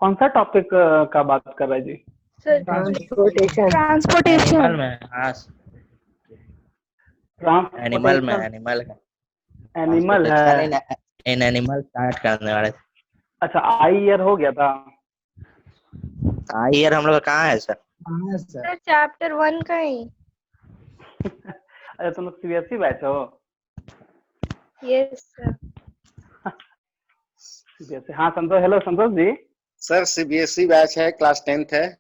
कौन सा टॉपिक का बात कर रहे हैं जी? Sir transportation. ट्रांसपोर्टेशन एनिमल में, हाँ एनिमल में, ट्रांसपोर्टेशन एनिमल एनिमल है। इन एनिमल स्टार्ट करने वाले थे। अच्छा, आई ईयर हो गया था। हाँ ईयर हम लोग का कहाँ है सर? हाँ सर। सर चैप्टर 1 का ही। अच्छा, तुम लोग सीबीएसई बैच हो? Yes sir. सीबीएसई, हाँ संतोष, hello Santosh ji. Sir CBSE batch है, क्लास 10th है।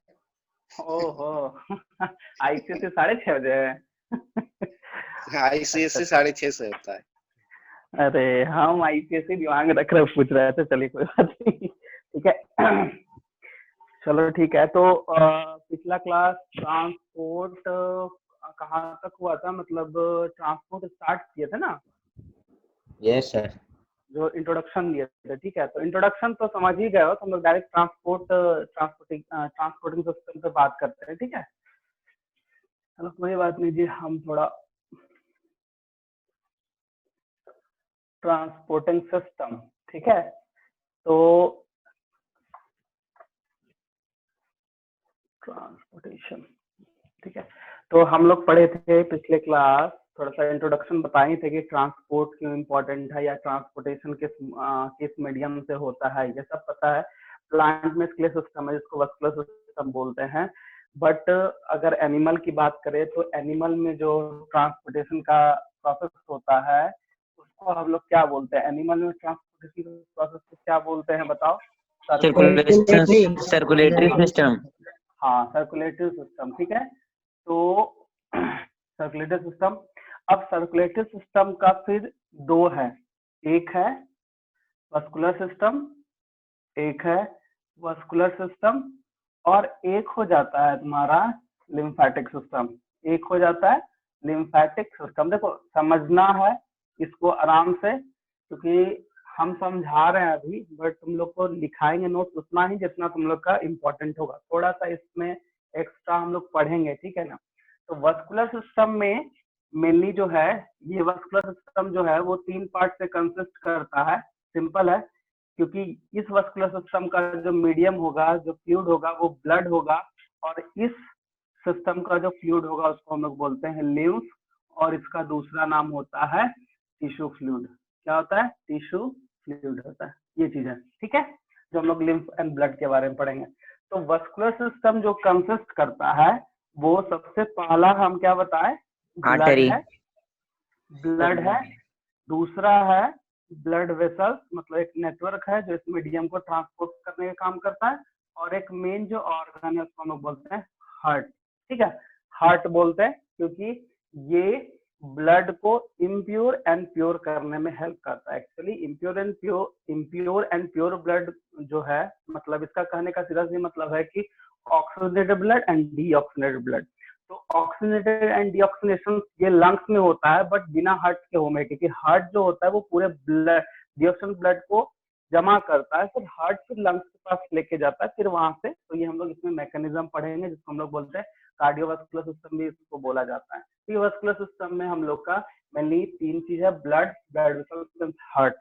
ओहो आईसीएसई 6:30 बजे है। आईसीएसई 6:30 से होता है। अरे हम आईसीएसई दिमाग रख रहे पूछ रहे थे, चलिए कोई बात नहीं, ठीक है। चलो ठीक है, तो पिछला क्लास ट्रांसपोर्ट कहाँ तक हुआ था, मतलब ट्रांसपोर्ट स्टार्ट किए थे ना, यस सर। जो इंट्रोडक्शन दिए थे, ठीक है। तो इंट्रोडक्शन तो समझ ही गए हो, तो हम लोग डायरेक्ट ट्रांसपोर्टिंग सिस्टम पे बात करते हैं, ठीक है। चलो कोई बात नहीं जी, हम थोड़ा ट्रांसपोर्टिंग सिस्टम, ठीक है। तो ट्रांसपोर्टेशन, ठीक है। तो हम लोग पढ़े थे पिछले क्लास, थोड़ा सा इंट्रोडक्शन बताए थे कि ट्रांसपोर्ट क्यों इम्पोर्टेंट है, या ट्रांसपोर्टेशन किस मीडियम से होता है, ये सब पता है। प्लांट में स्केलेटल सिस्टम है जिसको वस्कुलर सिस्टम बोलते हैं। बट अगर एनिमल की बात करें तो एनिमल में जो ट्रांसपोर्टेशन का प्रोसेस होता है उसको हम लोग क्या बोलते हैं? एनिमल में ट्रांसपोर्टेशन प्रोसेस को क्या बोलते हैं बताओ? Circulatory system. हाँ, सर्कुलेटरी सिस्टम, ठीक है। तो सर्कुलेटरी सिस्टम, अब सर्कुलेटरी सिस्टम का फिर दो है, एक है वस्कुलर सिस्टम, एक है वस्कुलर सिस्टम, और एक हो जाता है तुम्हारा लिम्फेटिक सिस्टम, एक हो जाता है लिम्फेटिक सिस्टम। देखो समझना है इसको आराम से, क्योंकि हम समझा रहे हैं अभी, बट तुम लोग को लिखाएंगे नोट उतना ही जितना तुम लोग का इम्पोर्टेंट होगा, थोड़ा सा इसमें एक्स्ट्रा हम लोग पढ़ेंगे, ठीक है ना। तो वस्कुलर सिस्टम में मेनली जो है, ये वस्कुलर सिस्टम जो है वो 3 पार्ट से कंसिस्ट करता है। सिंपल है, क्योंकि इस वस्कुलर सिस्टम का जो मीडियम होगा, जो फ्लूइड होगा, वो ब्लड होगा, और इस सिस्टम का जो फ्लूइड होगा उसको हम लोग बोलते हैं लिम्फ, और इसका दूसरा नाम होता है टिश्यू फ्लूइड। क्या होता है? टिश्यू फ्लूइड होता है, ये चीज है, ठीक है, जो हम लोग लिम्फ एंड ब्लड के बारे में पढ़ेंगे। तो वस्कुलर सिस्टम जो कंसिस्ट करता है वो सबसे पहला हम क्या बताएं? ब्लड है, दूसरा है ब्लड वेसल्स, मतलब एक नेटवर्क है जो इस मीडियम को ट्रांसपोर्ट करने का काम करता है, और एक मेन जो ऑर्गन है उसको हम लोग बोलते हैं हार्ट, ठीक है। हार्ट बोलते हैं क्योंकि ये ब्लड को इम्प्योर एंड प्योर करने में हेल्प करता है। Actually impure and pure blood जो है, मतलब इसका कहने का सीधा सी मतलब है कि oxygenated blood and deoxygenated blood. तो ऑक्सीजनेटेड एंड डीऑक्सीजनेशन ये लंग्स में होता है, बट बिना हार्ट के होने, क्योंकि हार्ट जो होता है वो पूरे ब्लड डीऑक्सीजन ब्लड को जमा करता है, फिर हार्ट फिर लंग्स के पास लेके जाता है, फिर वहां से। तो ये हम लोग इसमें मैकेनिज्म पढ़ेंगे जिसको हम लोग बोलते हैं कार्डियोवास्कुलर सिस्टम भी इसको बोला जाता है। तो ये वास्कुलर सिस्टम में हम लोग का मेनली 3 चीज है, ब्लड वेसल्स, हार्ट।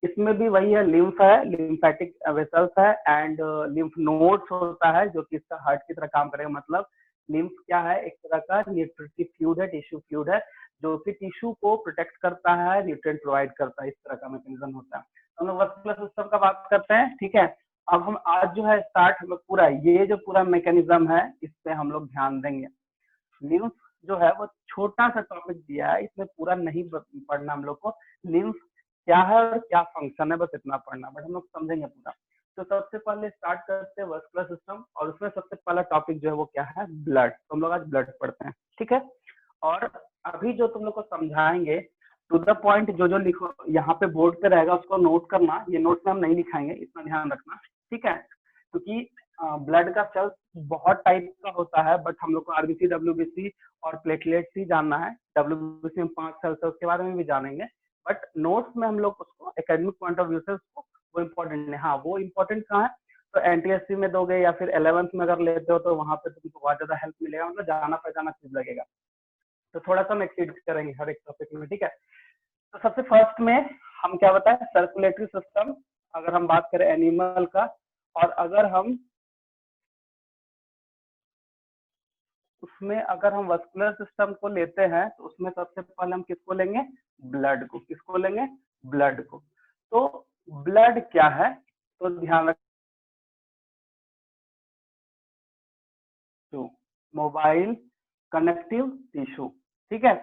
इसमें भी वही है, लिम्फ है, लिम्फेटिक वेसल्स है, एंड लिम्फ नोड्स होता है जो कि इसका हार्ट की तरह काम करेगा। मतलब लिम्फ क्या है? एक तरह का न्यूट्रिटिव फ्लूइड है, टिश्यू फ्लूइड है, जो कि टिश्यू को प्रोटेक्ट करता है, न्यूट्रिएंट प्रोवाइड करता है, इस तरह का मैकेनिज्म होता है। हम लोग वास्कुलर सिस्टम का बात करते हैं, ठीक है। अब हम आज जो है स्टार्ट, हम लोग पूरा ये जो पूरा मैकेनिज्म है इस पे हम लोग ध्यान देंगे। लिम्फ जो है वो छोटा सा टॉपिक दिया है, इसमें पूरा नहीं पढ़ना हम लोग को। लिम्फ क्या है और क्या फंक्शन है, बस इतना पढ़ना, बट हम लोग समझेंगे पूरा। तो सबसे पहले स्टार्ट करते हैं वस्कुलर सिस्टम, और उसमें सबसे पहला टॉपिक जो है वो क्या है? ब्लड। तो हम लोग आज ब्लड पढ़ते हैं, ठीक है। और अभी जो तुम लोग को समझाएंगे टू द पॉइंट, जो जो लिखो यहाँ पे बोर्ड पे रहेगा उसको नोट करना। ये नोट में हम नहीं लिखाएंगे, इतना ध्यान रखना, ठीक है। क्योंकि ब्लड का सेल्स बहुत टाइप का होता है, बट हम लोग को आरबीसी, डब्ल्यूबीसी और प्लेटलेट्स ही जानना है। डब्ल्यूबीसी में 5 सेल्स है, उसके बारे में भी जानेंगे, बट नोट्स में हम लोग उसको एकेडमिक पॉइंट ऑफ व्यू से उसको वो इम्पोर्टेंट है। हाँ, वो इम्पोर्टेंट कहाँ है? तो एनटीएससी में दोगे या फिर 11th में अगर लेते हो तो वहां पे तुमको बहुत ज्यादा हेल्प मिलेगा, मतलब जाना पहचाना चीज लगेगा। तो थोड़ा सा हम एक्सप्लेन करेंगे हर एक टॉपिक में, ठीक है। तो सबसे फर्स्ट में हम क्या बताएं? Circulatory system. अगर हम बात करें एनिमल का, और अगर हम उसमें अगर हम वस्कुलर सिस्टम को लेते हैं तो उसमें सबसे पहले हम किसको लेंगे, ब्लड को। किसको लेंगे, ब्लड को। तो ब्लड क्या है, तो ध्यान रख, मोबाइल कनेक्टिव टिश्यू, ठीक है।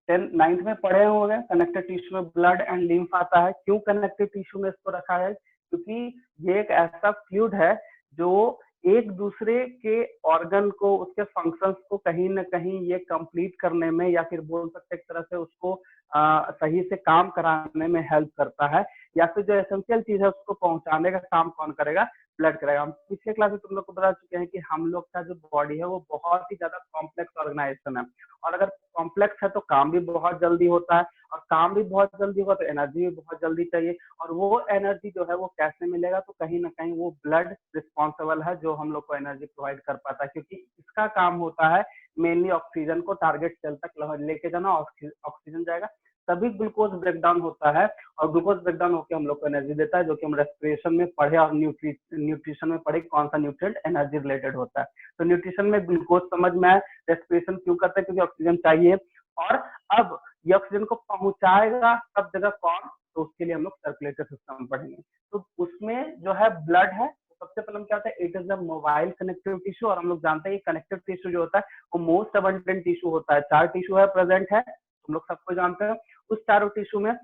9th में पढ़े होंगे कनेक्टिव टिश्यू में ब्लड एंड लिम्फ आता है। क्यों कनेक्टिव टिश्यू में इसको रखा है, क्योंकि ये एक ऐसा फ्लूइड है जो एक दूसरे के ऑर्गन को, उसके फंक्शंस को कहीं ना कहीं ये कंप्लीट करने में, या फिर बोल सकते एक तरह से उसको सही से काम कराने में हेल्प करता है, या फिर जो एसेंशियल चीज है उसको पहुंचाने का काम कौन करेगा, ब्लड करेगा। हम पिछले क्लास में तुम लोग को बता चुके हैं कि हम लोग का जो बॉडी है वो बहुत ही ज्यादा कॉम्प्लेक्स ऑर्गेनाइजेशन है, और अगर कॉम्प्लेक्स है तो काम भी बहुत जल्दी होता है, और काम भी बहुत जल्दी होगा तो एनर्जी भी बहुत जल्दी चाहिए, और वो एनर्जी जो है वो कैसे मिलेगा, तो कहीं ना कहीं वो ब्लड रिस्पॉन्सिबल है जो हम लोग को एनर्जी प्रोवाइड कर पाता है, क्योंकि इसका काम होता है मेनली ऑक्सीजन को टारगेट सेल तक लेके जाना। ऑक्सीजन जाएगा तभी ग्लूकोज ब्रेकडाउन होता है, और ग्लूकोज ब्रेकडाउन होकर हम लोग को एनर्जी देता है, जो कि हम रेस्पिरेशन में पढ़े और न्यूट्रिशन में पढ़े कौन सा न्यूट्रिएंट एनर्जी रिलेटेड होता है। तो न्यूट्रिशन में ग्लूकोज समझ में आए, रेस्पिरेशन क्यों करते हैं, क्योंकि ऑक्सीजन चाहिए, और अब ये ऑक्सीजन को पहुंचाएगा सब जगह कौन, तो उसके लिए हम लोग सर्कुलेटरी सिस्टम पढ़ेंगे। तो उसमें जो है ब्लड है, सबसे पहले क्या होता है, it is a mobile connective tissue, और हम लोग जानते हैं कनेक्टिव टिश्यू जो होता है वो मोस्ट अबंडेंट टिश्यू होता है। 4 टिश्यू है प्रेजेंट है, तुम लोग सबको जानते हैं। उस चारों टिश्यू में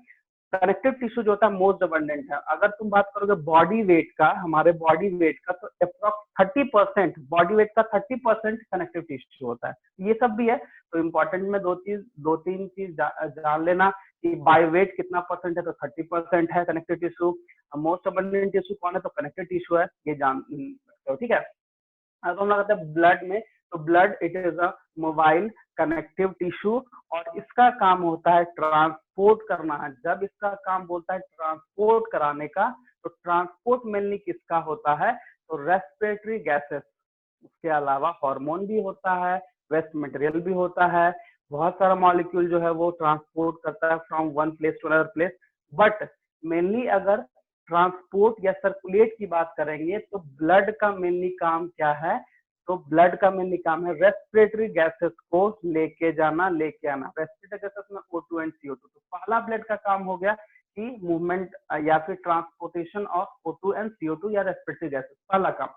कनेक्टिव टिश्यू जो होता है मोस्ट अबंडेंट है। अगर तुम बात करोगे बॉडी वेट का, हमारे बॉडी वेट का, तो अप्रॉक्स 30% बॉडी वेट का 30% कनेक्टिव टिश्यू होता है। ये सब भी है, तो इम्पोर्टेंट में दो तीन चीज जान लेना कि बाय वेट कितना परसेंट है, तो 30% है connective tissue. Most abundant tissue कौन है, तो कनेक्टिव टिश्यू है, ये जान सकते हो, ठीक है। अब हम लोग आते हैं ब्लड में, तो blood it is a mobile connective tissue, और इसका काम होता है ट्रांसपोर्ट करना है। जब इसका काम बोलता है ट्रांसपोर्ट कराने का, तो ट्रांसपोर्ट मेनली किसका होता है, तो रेस्पिरेटरी गैसेस, उसके अलावा हार्मोन भी होता है, वेस्ट मटेरियल भी होता है, बहुत सारा मॉलिक्यूल जो है वो ट्रांसपोर्ट करता है from one place to another place. But mainly अगर ट्रांसपोर्ट या सर्कुलेट की बात करेंगे तो ब्लड का मेनली काम क्या है, तो ब्लड का मेनली काम है रेस्पिरेटरी गैसेस को लेके जाना, लेके आना। रेस्पिरेटरी गैसेस में O2 एंड CO2। तो पहला ब्लड का काम हो गया कि मूवमेंट या फिर transportation of O2 and CO2 या रेस्पिरेटरी गैसेस, पहला काम।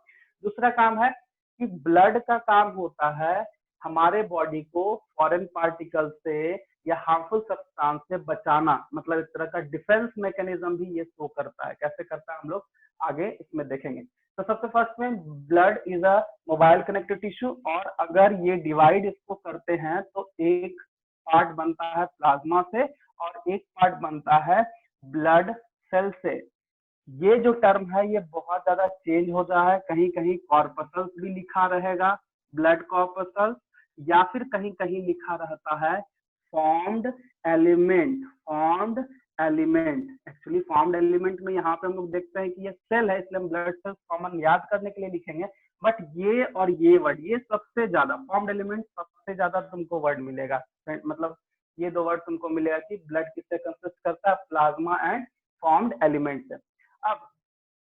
दूसरा काम है कि ब्लड का काम होता है हमारे बॉडी को फॉरेन पार्टिकल से या हार्मफुल सब्सटेंस से बचाना, मतलब एक तरह का डिफेंस मैकेनिज्म भी ये शो करता है। कैसे करता है हम लोग आगे इसमें देखेंगे। तो सबसे फर्स्ट में blood is a mobile connective tissue, और अगर ये डिवाइड इसको करते हैं तो एक पार्ट बनता है प्लाज्मा से और एक पार्ट बनता है ब्लड सेल से। ये जो टर्म है ये बहुत ज्यादा चेंज हो रहा है, कहीं कहीं कॉर्पसल्स भी लिखा रहेगा, ब्लड कॉर्पसल्स, या फिर कहीं कहीं लिखा रहता है formed element. Formed element, actually formed element में यहाँ पे हम लोग देखते हैं कि ये सेल है, इसलिए हम ब्लड सेल्स कॉमन याद करने के लिए लिखेंगे। बट ये और ये वर्ड, ये सबसे ज्यादा फॉर्म्ड एलिमेंट सबसे ज्यादा तुमको वर्ड मिलेगा, मतलब ये दो वर्ड तुमको मिलेगा कि ब्लड किससे कंसिस्ट करता है, प्लाज्मा एंड फॉर्म्ड एलिमेंट से। अब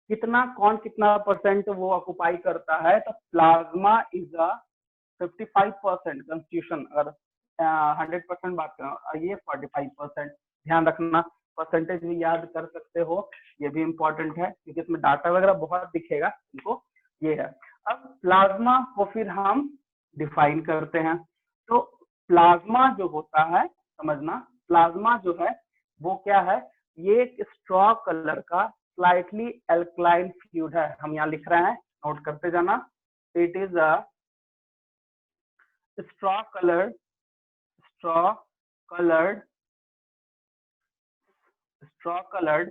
कितना कौन कितना परसेंट वो ऑक्युपाई करता है, तो प्लाज्मा इज अ 55% कंस्टिट्यूशन, अगर 100% बात करें, ये 45%। ध्यान रखना, परसेंटेज भी याद कर सकते हो, ये भी इंपॉर्टेंट है क्योंकि इसमें डाटा वगैरह बहुत दिखेगा तुमको, ये है। अब प्लाज्मा को फिर हम डिफाइन करते हैं। तो प्लाज्मा जो होता है, समझना, प्लाज्मा जो है वो क्या है, ये एक स्ट्रॉ कलर का स्लाइटली एल्कलाइन फ्लूइड है। हम यहाँ लिख रहे हैं, नोट करते जाना। It is a straw colored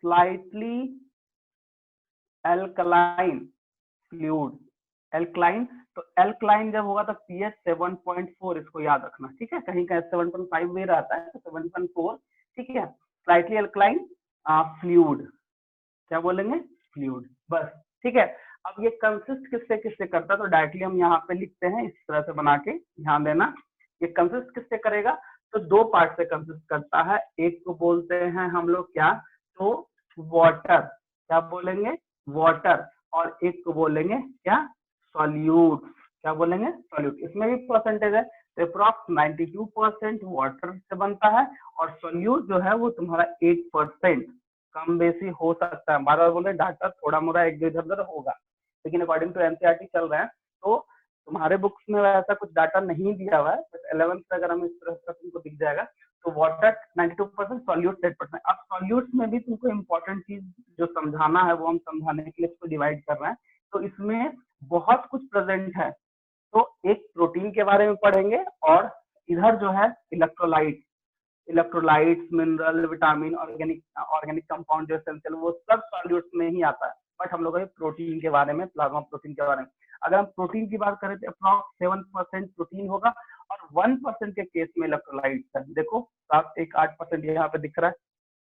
slightly alkaline fluid। Alkaline, तो एल्कलाइन जब होगा तो pH 7.4, इसको याद रखना, ठीक है। कहीं कहीं 7.5 भी रहता है, तो 7.4, ठीक है। स्लाइटली एल्कलाइन फ्लूइड, क्या बोलेंगे, फ्लूइड, बस, ठीक है। अब ये कंसिस्ट किससे किससे करता है, तो डायरेक्टली हम यहाँ पे लिखते हैं इस तरह से बना के, ध्यान देना। ये कंसिस्ट किससे करेगा, तो दो पार्ट से कंसिस्ट करता है। एक को बोलते हैं हम लोग क्या, तो वाटर, क्या बोलेंगे, वाटर। और एक को बोलेंगे क्या, सॉल्यूट। क्या बोलेंगे, सॉल्यूट। इसमें भी परसेंटेज है, तो अप्रॉक्स 92% वाटर से बनता है और सॉल्यूट जो है वो तुम्हारा 8%। कम बेसी हो सकता है, बार बार बोले डाटा थोड़ा मोड़ा एक दो इधर उधर होगा, लेकिन अकॉर्डिंग टू एनसीईआरटी चल रहा है। तो तुम्हारे बुक्स में ऐसा कुछ डाटा नहीं दिया हुआ है, बट 11th में अगर हम इस तरह से तुमको दिख जाएगा। तो वाटर 92%, सॉल्यूट 8%। अब सॉल्यूट्स में भी तुमको इम्पोर्टेंट चीज जो समझाना है वो हम समझाने के लिए इसको डिवाइड कर रहे हैं। तो इसमें बहुत कुछ प्रेजेंट है। तो एक प्रोटीन के बारे में पढ़ेंगे और इधर जो है electrolytes, mineral, vitamin, organic compound जो एसेंशियल, वो सब सॉल्यूट्स में ही आता है। बट हम लोग प्रोटीन के बारे में, प्लाज्मा प्रोटीन के बारे में, अगर हम प्रोटीन की बात करें तो अप्रॉक्स 7% प्रोटीन होगा और 1% के केस में इलेक्ट्रोलाइट्स है। देखो 7-8% यहाँ पे दिख रहा है,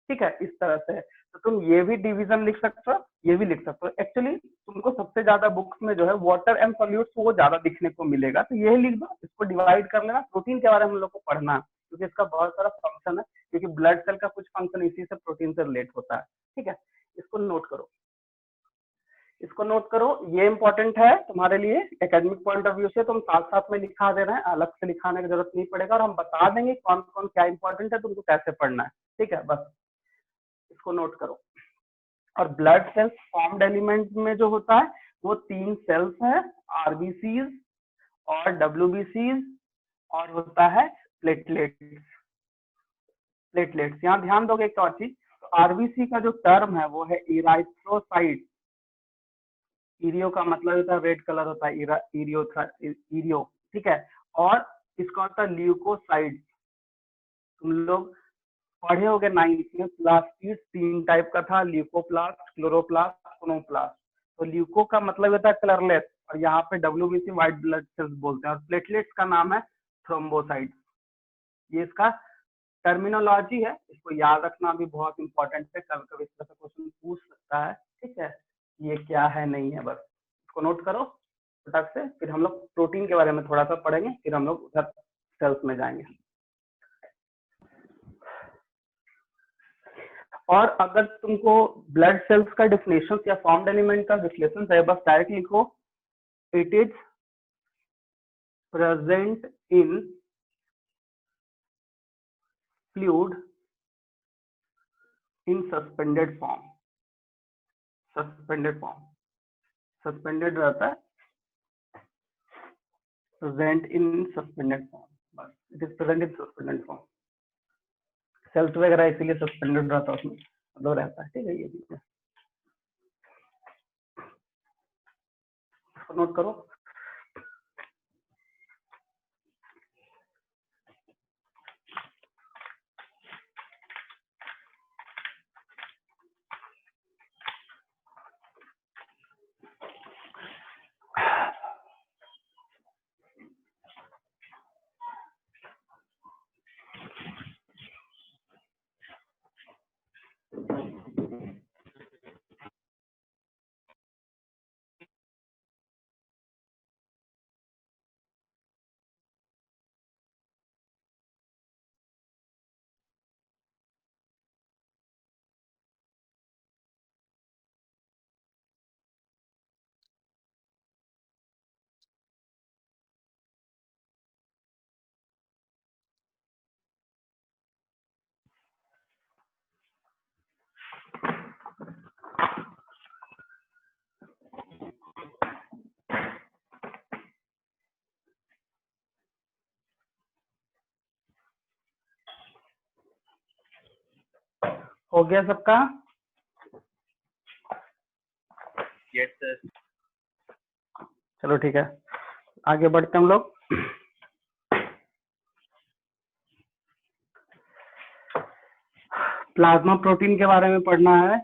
ठीक है, इस तरह से। तो तुम ये भी डिवीजन लिख सकते हो, ये भी लिख सकते हो। एक्चुअली तुमको सबसे ज्यादा बुक्स में जो है वाटर एंड सॉल्यूट्स वो ज्यादा दिखने को मिलेगा, तो यही लिख दो, इसको डिवाइड कर लेना। प्रोटीन के बारे में हम लोग को पढ़ना है क्योंकि इसका बहुत सारा फंक्शन है, क्योंकि ब्लड सेल का कुछ फंक्शन इसी से प्रोटीन से रिलेट होता है, ठीक है। इसको नोट करो, इसको नोट करो, ये इंपॉर्टेंट है तुम्हारे लिए एकेडमिक पॉइंट ऑफ व्यू से। तो हम साथ साथ में लिखा दे रहे हैं, अलग से लिखाने की जरूरत नहीं पड़ेगा, और हम बता देंगे कौन कौन क्या इंपॉर्टेंट है, तुमको कैसे पढ़ना है, ठीक है। बस इसको नोट करो। और ब्लड सेल्स फॉर्म्ड एलिमेंट में जो होता है वो 3 सेल्स है, आरबीसीज और डब्ल्यूबीसीज, और होता है प्लेटलेट्स। यहाँ ध्यान दोगे एक और चीज, तो आरबीसी का जो टर्म है वो है इराइथ्रोसाइट। इरियो का मतलब होता है रेड कलर होता है, इरियो, ठीक है। और इसका होता है ल्यूकोसाइड। तुम लोग पढ़े होगे 9th में, प्लास्टिड 3 टाइप का था, ल्यूकोप्लास्ट, क्लोरोप्लास्ट, क्रोमोप्लास्ट। तो ल्यूको का मतलब होता है कलरलेस, और यहाँ पे डब्ल्यूबीसी व्हाइट ब्लड सेल्स बोलते हैं, और प्लेटलेट्स का नाम है थ्रोम्बोसाइट। ये इसका टर्मिनोलॉजी है, इसको याद रखना भी बहुत इंपॉर्टेंट है, कभी कभी इस तरह से क्वेश्चन पूछ सकता है, ठीक है। ये क्या है नहीं है, बस इसको नोट करो फटाक से। फिर हम लोग प्रोटीन के बारे में थोड़ा सा पढ़ेंगे, फिर हम लोग उधर सेल्स में जाएंगे। और अगर तुमको ब्लड सेल्स का डेफिनेशन या फॉर्म्ड एलिमेंट का विश्लेषण चाहिए, बस डायरेक्ट लिखो, it is present in fluid in suspended form. Suspended रहता है, प्रेजेंट इन सस्पेंडेड फॉर्म, बस it is present in suspended form. Cells वगैरह इसीलिए सस्पेंडेड रहता है, उसमें मतलब रहता है, ठीक है। ये चीज नोट करो। हो गया सबका? Yes sir. चलो ठीक है, आगे बढ़ते हैं हम लोग। प्लाज्मा प्रोटीन के बारे में पढ़ना है।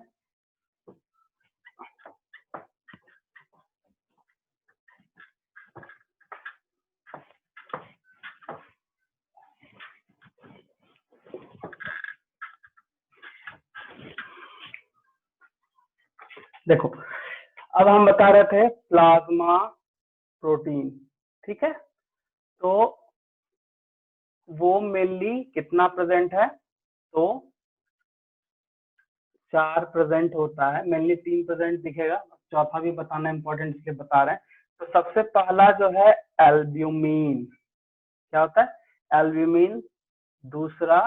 देखो, अब हम बता रहे थे प्लाज्मा प्रोटीन, ठीक है। तो वो मेनली कितना प्रेजेंट है, तो 4 प्रेजेंट होता है, मेनली 3 प्रेजेंट दिखेगा, चौथा भी बताना इम्पोर्टेंट इसलिए बता रहे हैं। तो सबसे पहला जो है एल्ब्यूमिन, क्या होता है एल्ब्यूमिन, दूसरा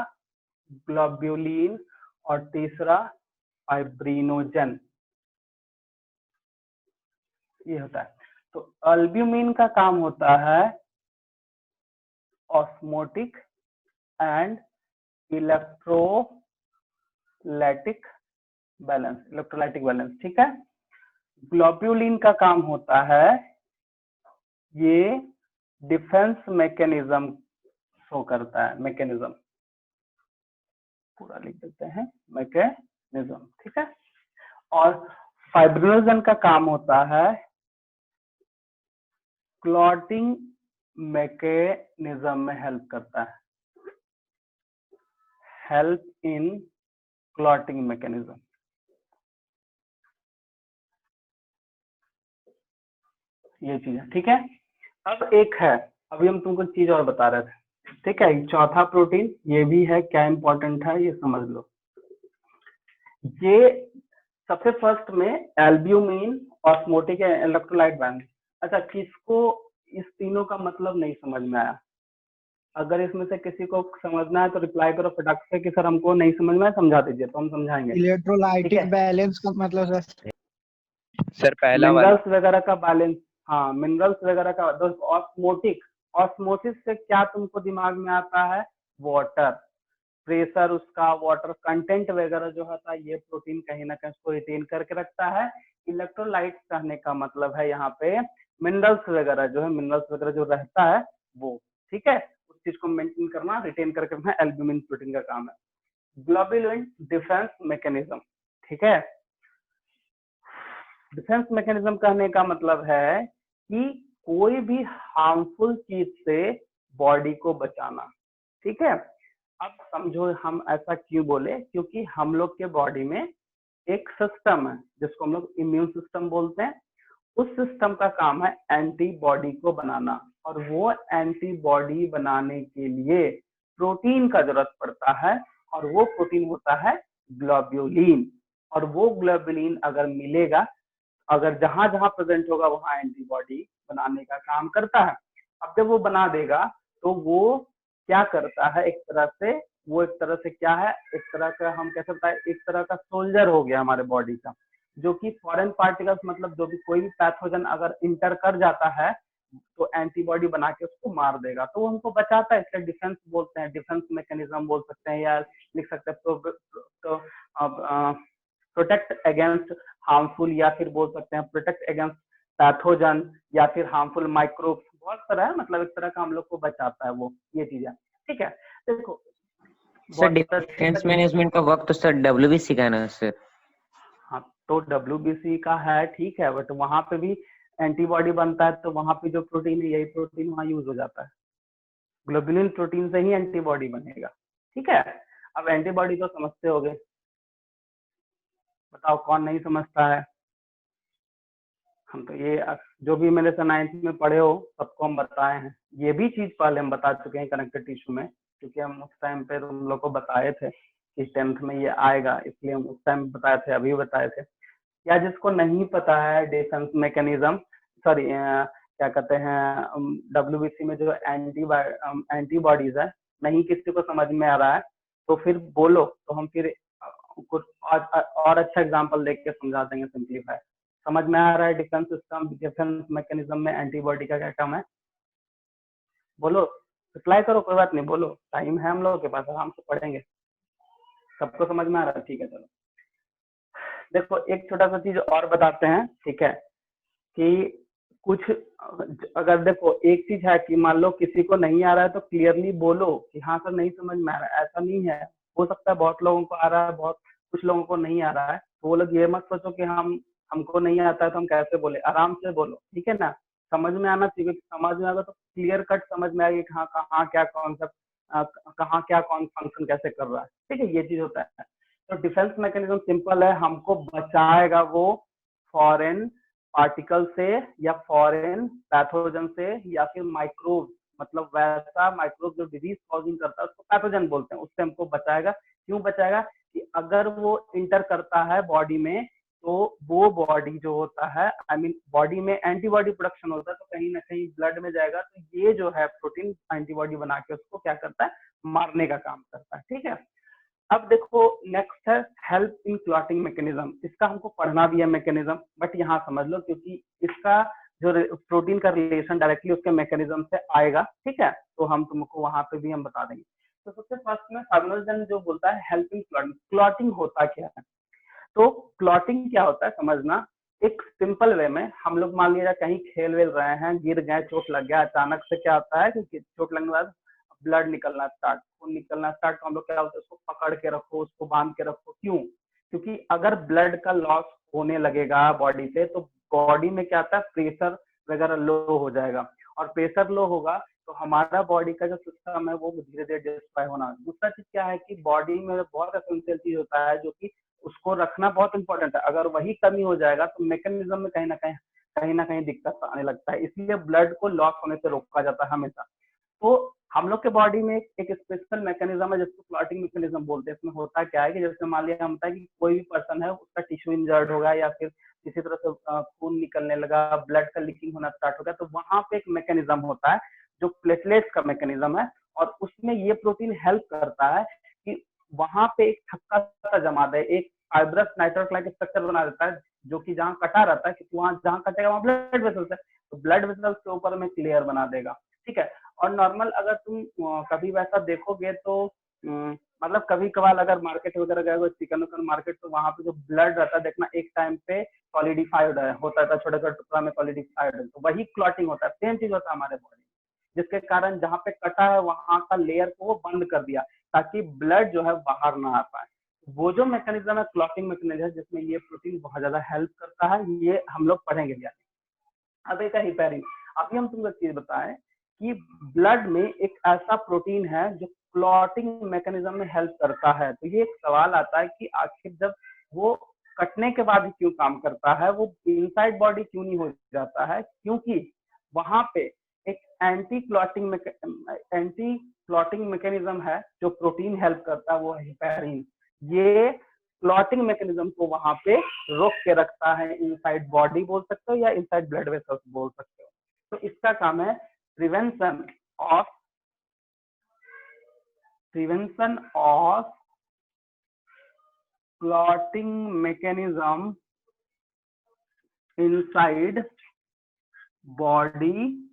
ग्लोब्यूलिन और तीसरा फाइब्रिनोजन, ये होता है। तो एल्ब्यूमिन का काम होता है ऑस्मोटिक एंड इलेक्ट्रोलाइटिक बैलेंस, ठीक है। ग्लोब्यूलिन का काम होता है, ये डिफेंस मैकेनिज्म शो करता है, मैकेनिज्म पूरा लिख देते हैं, मैकेनिज्म, ठीक है। और फाइब्रिनोजन का काम होता है क्लॉटिंग मैकेनिज्म में हेल्प करता है, हेल्प इन क्लॉटिंग मैकेनिज्म। ये चीज है, ठीक है। अब एक है, अभी हम तुमको चीज और बता रहे थे, ठीक है। चौथा प्रोटीन ये भी है, क्या इंपॉर्टेंट है ये समझ लो। ये सबसे फर्स्ट में एल्ब्यूमिन, ऑस्मोटिक, इलेक्ट्रोलाइट बैलेंस। अच्छा, किसको इस तीनों का मतलब नहीं समझ में आया? अगर इसमें से किसी को समझना है तो रिप्लाई करो फटाक से कि सर हमको नहीं समझ में आया, समझा दीजिए, तो हम समझाएंगे। इलेक्ट्रोलाइटिक बैलेंस का मतलब सर पहला वाला मिनरल्स वगैरह का बैलेंस, हाँ मिनरल्स वगैरह का। ऑस्मोटिक, ऑस्मोसिस से क्या तुमको दिमाग में आता है? वाटर, प्रेशर, उसका वाटर कंटेंट वगैरह जो होता है, ये प्रोटीन कहीं ना कहीं उसको रिटेन करके रखता है। इलेक्ट्रोलाइट कहने का मतलब है यहाँ पे मिनरल्स वगैरह जो है, मिनरल्स वगैरह जो रहता है वो, ठीक है, उस चीज को मेंटेन करना, रिटेन करके रखना एल्ब्यूमिन प्रोटीन का काम है। ग्लोब्यूलिन डिफेंस मैकेनिज्म, ठीक है। डिफेंस मैकेनिज्म कहने का मतलब है कि कोई भी हार्मफुल चीज से बॉडी को बचाना, ठीक है। अब समझो हम ऐसा क्यों बोले, क्योंकि हम लोग के बॉडी में एक सिस्टम है जिसको हम लोग इम्यून सिस्टम बोलते हैं। उस सिस्टम का काम है एंटीबॉडी को बनाना, और वो एंटीबॉडी बनाने के लिए प्रोटीन का जरूरत पड़ता है, और वो प्रोटीन होता है ग्लोब्यूलिन। और वो ग्लोब्यूलिन अगर मिलेगा, अगर जहां जहां प्रेजेंट होगा वहां एंटीबॉडी बनाने का काम करता है। अब जब वो बना देगा तो वो क्या करता है, एक तरह से वो, एक तरह से क्या है, एक तरह का हम कह सकते हैं एक तरह का सोल्जर हो गया हमारे बॉडी का, जो कि फॉरेन पार्टिकल्स, मतलब जो भी कोई भी पैथोजन अगर इंटर कर जाता है तो एंटीबॉडी बना के उसको मार देगा, तो वो हमको बचाता है। इसलिए डिफेंस बोलते हैं, डिफेंस मैकेनिज्म बोल सकते हैं, या लिख सकते हैं प्रोटेक्ट अगेंस्ट हार्मफुल, या फिर बोल सकते हैं प्रोटेक्ट अगेंस्ट पैथोजन, या फिर हार्मफुल माइक्रोब्स, बहुत तरह है, मतलब एक तरह का हम लोग को बचाता है वो, ये चीज है, ठीक है। देखो सर डिफेंस मैनेजमेंट का वर्क तो सर डब्ल्यूबीसी का है ना सर? हाँ, तो डब्ल्यूबीसी का है, ठीक है, बट वहां पे भी एंटीबॉडी बनता है, तो वहां पे जो प्रोटीन है यही प्रोटीन वहां यूज हो जाता है। ग्लोबुलिन प्रोटीन से ही एंटीबॉडी बनेगा, ठीक है। अब एंटीबॉडी तो समझते होगे, बताओ कौन नहीं समझता है? हम तो ये जो भी मेरे से 9th में पढ़े हो सबको हम बताए हैं। ये भी चीज पहले हम बता चुके हैं कनेक्टिव टिश्यू में, क्योंकि हम उस टाइम पे तुम लोग को बताए थे कि 10th में ये आएगा, इसलिए हम उस टाइम बताए थे, अभी बताए थे। या जिसको नहीं पता है डिफेंस मैकेनिज्म, सॉरी क्या कहते हैं डब्ल्यूबीसी में जो एंटीबॉडीज है, नहीं किसी को समझ में आ रहा है तो फिर बोलो, तो हम फिर कुछ और अच्छा एग्जांपल देख के समझा देंगे, सिंपलीफाई। समझ में आ रहा है डिफेंस सिस्टम, डिफेंस मैकेनिज्म में एंटीबॉडी का क्या काम है? बोलो, रिप्लाई करो, कोई बात नहीं, बोलो, टाइम है हम लोगों के पास, आराम से पढ़ेंगे। सबको समझ में आ रहा है? ठीक है, चलो देखो एक छोटा सा चीज और बताते हैं, ठीक है, कि कुछ अगर देखो एक चीज है कि मान लो किसी को नहीं आ रहा है तो क्लियरली बोलो कि हाँ सर नहीं समझ में आ रहा है, ऐसा नहीं है। हो सकता है बहुत लोगों को आ रहा है, बहुत कुछ लोगों को नहीं आ रहा है, तो वो लोग ये मत सोचो कि हमको नहीं आता है तो हम कैसे बोले, आराम से बोलो, ठीक है ना। समझ में आना चाहिए, समझ में आएगा तो क्लियर कट समझ में आएगी हाँ कहाँ क्या कॉन्सेप्ट, कहाँ क्या कौन फंक्शन कैसे कर रहा है, ठीक है, ये चीज होता है। तो डिफेंस मैकेनिज्म सिंपल है, हमको बचाएगा वो फॉरेन पार्टिकल से या फॉरेन पैथोजन से या फिर माइक्रोब, मतलब वैसा माइक्रोब जो डिजीज कॉजिंग करता है उसको पैथोजन बोलते हैं, उससे हमको बचाएगा। क्यों बचाएगा? कि अगर वो इंटर करता है बॉडी में तो वो बॉडी जो होता है, आई मीन बॉडी में एंटीबॉडी प्रोडक्शन होता है, तो कहीं ना कहीं ब्लड में जाएगा, तो ये जो है प्रोटीन एंटीबॉडी बना के उसको क्या करता है, मारने का काम करता है। ठीक है, अब देखो नेक्स्ट है हेल्प इन क्लॉटिंग मैकेनिज्म। इसका हमको पढ़ना भी है मैकेनिज्म, बट यहाँ समझ लो क्योंकि इसका जो प्रोटीन का रिलेशन डायरेक्टली उसके मैकेनिज्म से आएगा। ठीक है, तो हम तुमको वहां पे भी हम बता देंगे। तो सबसे फर्स्ट में फाइब्रिनोजन जो बोलता है हेल्प इन क्लॉटिंग। क्लॉटिंग होता क्या है? तो क्लॉटिंग क्या होता है समझना, एक सिंपल वे में हम लोग मान लीजिए कहीं खेल वेल रहे हैं, गिर गए, चोट लग गया, अचानक से क्या होता है कि चोट लगने के बाद ब्लड निकलना स्टार्ट, खून निकलना स्टार्ट, तो हम लोग क्या होता है उसको पकड़ के रखो, उसको बांध के रखो। क्यों? क्योंकि अगर ब्लड का लॉस होने लगेगा बॉडी से, तो बॉडी में क्या आता है, प्रेशर वगैरह लो हो जाएगा, और प्रेशर लो होगा तो हमारा बॉडी का जो सिस्टम है वो धीरे धीरे डिस्ट्रॉय होना। दूसरा चीज क्या है कि बॉडी में बहुत एसेंशियल चीज होता है जो कि उसको रखना बहुत इंपॉर्टेंट है। अगर वही कमी हो जाएगा तो मैकेनिज्म में कहीं ना कहीं दिक्कत आने लगता है, इसलिए ब्लड को लॉस होने से रोका जाता है हमेशा। तो हम लोग के बॉडी में एक स्पेशल मैकेनिज्म है जिसको क्लॉटिंग मैकेनिज्म बोलते हैं। इसमें होता क्या है कि जैसे मान लिया हम होता है कि कोई भी पर्सन है, उसका टिश्यू इंजर्ड होगा या फिर किसी तरह से खून निकलने लगा, ब्लड का लीकिंग होना स्टार्ट हो गया, तो वहां पे एक मैकेनिज्म होता है जो प्लेटलेट्स का मैकेनिज्म है, और उसमें ये प्रोटीन हेल्प करता है कि वहां पे एक थक्का सा जमा दे, एक फाइब्रस नाइट्रोक लाइक स्ट्रक्चर बना देता है, जो कि जहाँ कटा रहता है, क्योंकि वहां जहाँ कटेगा वहां ब्लड वेसल्स है, तो ब्लड वेसल्स के ऊपर में क्लियर बना देगा। ठीक है, और नॉर्मल अगर तुम कभी वैसा देखोगे तो मतलब कभी कभार अगर मार्केट वगैरह गए हो, चिकन उकन मार्केट, तो वहां पे जो ब्लड रहता है देखना एक टाइम पे सॉलिडिफाइड होता था, छोटे छोटे टुकड़ा में सॉलिडिफाइड, तो वही क्लॉटिंग होता है। सेम चीज होता है हमारे बॉडी, जिसके कारण जहाँ पे कटा है वहां का लेयर को वो बंद कर दिया ताकि ब्लड जो है बाहर ना आ पाए। वो जो मैकेनिज्म है क्लॉटिंग मैकेनिज्म है, जिसमें ये प्रोटीन बहुत ज्यादा हेल्प करता है, ये हम लोग पढ़ेंगे भी। अब एक हिपैरिन, अभी हम तुमको चीज बताएं कि ब्लड में एक ऐसा प्रोटीन है जो क्लॉटिंग मैकेनिज्म में हेल्प करता है। तो ये एक सवाल आता है कि आखिर जब वो कटने के बाद क्यों काम करता है, वो इनसाइड बॉडी क्यों नहीं हो जाता है? क्योंकि वहां पे एक एंटी क्लॉटिंग मैकेनिज्म है जो प्रोटीन हेल्प करता है, वो है हिपैरिन। ये क्लॉटिंग मैकेनिज्म को वहां पे रोक के रखता है, इनसाइड बॉडी बोल सकते हो या इनसाइड ब्लड वेसल्स बोल सकते हो। तो इसका काम है prevention of clotting mechanism inside body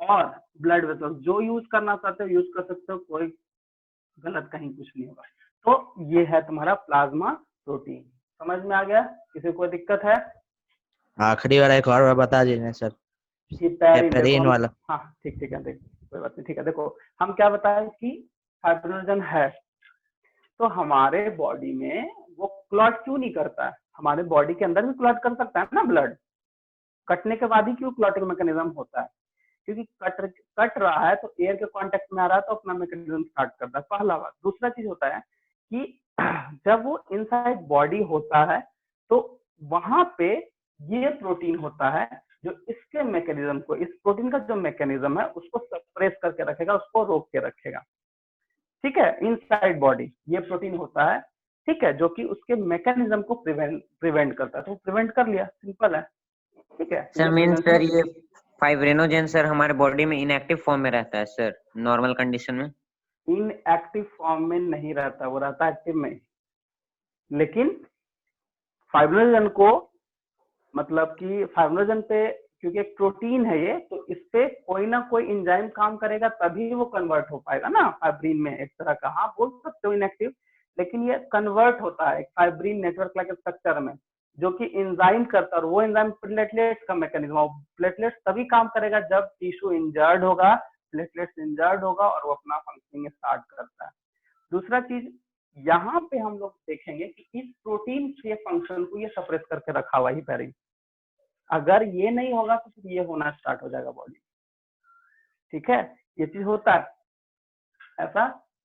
और ब्लड वेसल्स। जो यूज करना चाहते हो यूज कर सकते हो, कोई गलत कहीं कुछ नहीं होगा। तो ये है तुम्हारा प्लाज्मा प्रोटीन। समझ में आ गया? किसी को दिक्कत है? आखिरी वाला एक और बार बता दीजिए सर, हिपैरिन वाला। हाँ ठीक है, देखो कोई बात नहीं। ठीक है, देखो हम क्या बताएं कि फाइब्रिनोजन है, तो हमारे बॉडी में वो क्लॉट क्यों नहीं करता है? हमारे बॉडी के अंदर भी क्लॉट कर सकता है ना ब्लड, कटने के बाद ही क्यों क्लॉटिंग मैकेनिज्म होता है? क्योंकि कट रहा है तो एयर के कांटेक्ट में आ रहा है, तो अपना मैकेनिज्म स्टार्ट करता है, पहला बात। दूसरा चीज होता है कि जब वो इनसाइड बॉडी होता है तो वहां पे ये प्रोटीन होता है जो इसके मैकेनिज्म को, इस प्रोटीन का जो मैकेनिज्म है उसको सप्रेस करके रखेगा, उसको रोक के रखेगा। ठीक है, इनसाइड बॉडी ये प्रोटीन होता है, ठीक है, जो कि उसके मैकेनिज्म को प्रिवेंट करता है। तो प्रिवेंट कर लिया, सिंपल है। ठीक है सर मीन सर ये फाइब्रिनोजन सर हमारे बॉडी में इनएक्टिव फॉर्म में रहता है सर, नॉर्मल कंडीशन में इनएक्टिव फॉर्म में नहीं रहता, वो रहता है एक्टिव में। लेकिन फाइब्रिनोजन को मतलब कि फाइब्रिनोजन पे क्योंकि एक प्रोटीन है ये, तो इस पे कोई ना कोई एंजाइम काम करेगा तभी वो कन्वर्ट हो पाएगा ना फाइब्रिन में, एक तरह का। हाँ बोल सकते हो इनएक्टिव, लेकिन ये कन्वर्ट होता है एक फाइब्रिन नेटवर्क लाइक स्ट्रक्चर में, जो कि एंजाइम करता है। और वो एंजाइम प्लेटलेट्स का मैकेनिज्म है। प्लेटलेट्स तभी काम करेगा जब टिश्यू इंजर्ड होगा, प्लेटलेट्स इंजर्ड होगा और वो अपना फंक्शनिंग स्टार्ट करता है। दूसरा चीज यहाँ पे हम लोग देखेंगे कि इस प्रोटीन के फंक्शन को ये सप्रेस करके रखा हुआ हिपैरिन। अगर ये नहीं होगा तो फिर ये होना स्टार्ट हो जाएगा बॉडी। ठीक है, ये चीज होता है, ऐसा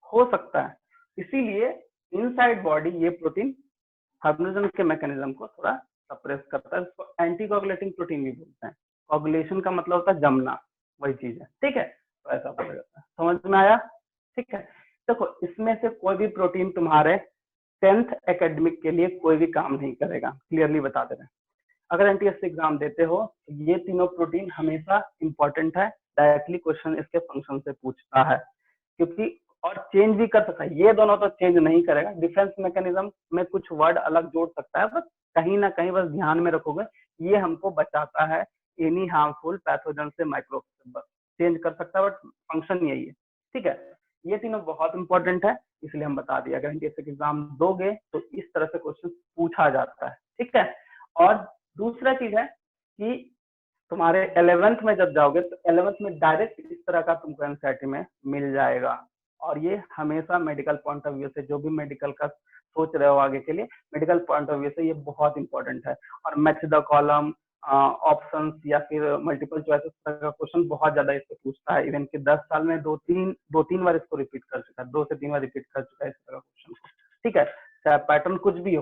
हो सकता है। इसीलिए इनसाइड बॉडी ये प्रोटीन फाइब्रिनोजन के मैकेनिज्म को थोड़ा सप्रेस करता है। इसको एंटीकोगुलेटिंग प्रोटीन भी बोलते हैं। कोगुलेशन का मतलब होता है जमना, वही चीज है। ठीक है, तो ऐसा बोला जाता है। समझ में आया? ठीक है, देखो इसमें से कोई भी प्रोटीन तुम्हारे 10th एकेडमिक के लिए कोई भी काम नहीं करेगा, क्लियरली बता दे रहे हैं। अगर एनटीएससी एग्जाम देते हो तो ये तीनों प्रोटीन हमेशा इंपॉर्टेंट है, डायरेक्टली क्वेश्चन इसके फंक्शन से पूछता है, क्योंकि और चेंज भी कर सकता है, ये दोनों तो चेंज नहीं करेगा, डिफेंस मैकेनिज्म में कुछ वर्ड अलग जोड़ सकता है, बस कहीं ना कहीं बस ध्यान में रखोगे ये हमको बचाता है एनी हार्मफुल पैथोजन से, माइक्रोब से, बस चेंज कर सकता है बट फंक्शन यही है, ठीक है। ये तीनों बहुत इंपॉर्टेंट है, इसलिए हम बता दिए अगर एनटीएससी एग्जाम दोगे तो इस तरह से क्वेश्चन पूछा जाता है, ठीक है। और दूसरा चीज है कि तुम्हारे 11th में जब जाओगे तो 11th में डायरेक्ट इस तरह का तुमको एनसीईआरटी में मिल जाएगा, और ये हमेशा मेडिकल पॉइंट ऑफ व्यू से, जो भी मेडिकल का सोच रहे हो आगे के लिए, मेडिकल पॉइंट ऑफ व्यू से ये बहुत इंपॉर्टेंट है। और मैच द कॉलम, ऑप्शंस या फिर मल्टीपल चॉइसेस का क्वेश्चन बहुत ज्यादा इससे पूछता है, इवन कि 10 साल में दो तीन बार इसको रिपीट कर चुका है, 2 से 3 बार रिपीट कर चुका है इस तरह का क्वेश्चन, ठीक है, चाहे पैटर्न कुछ भी हो।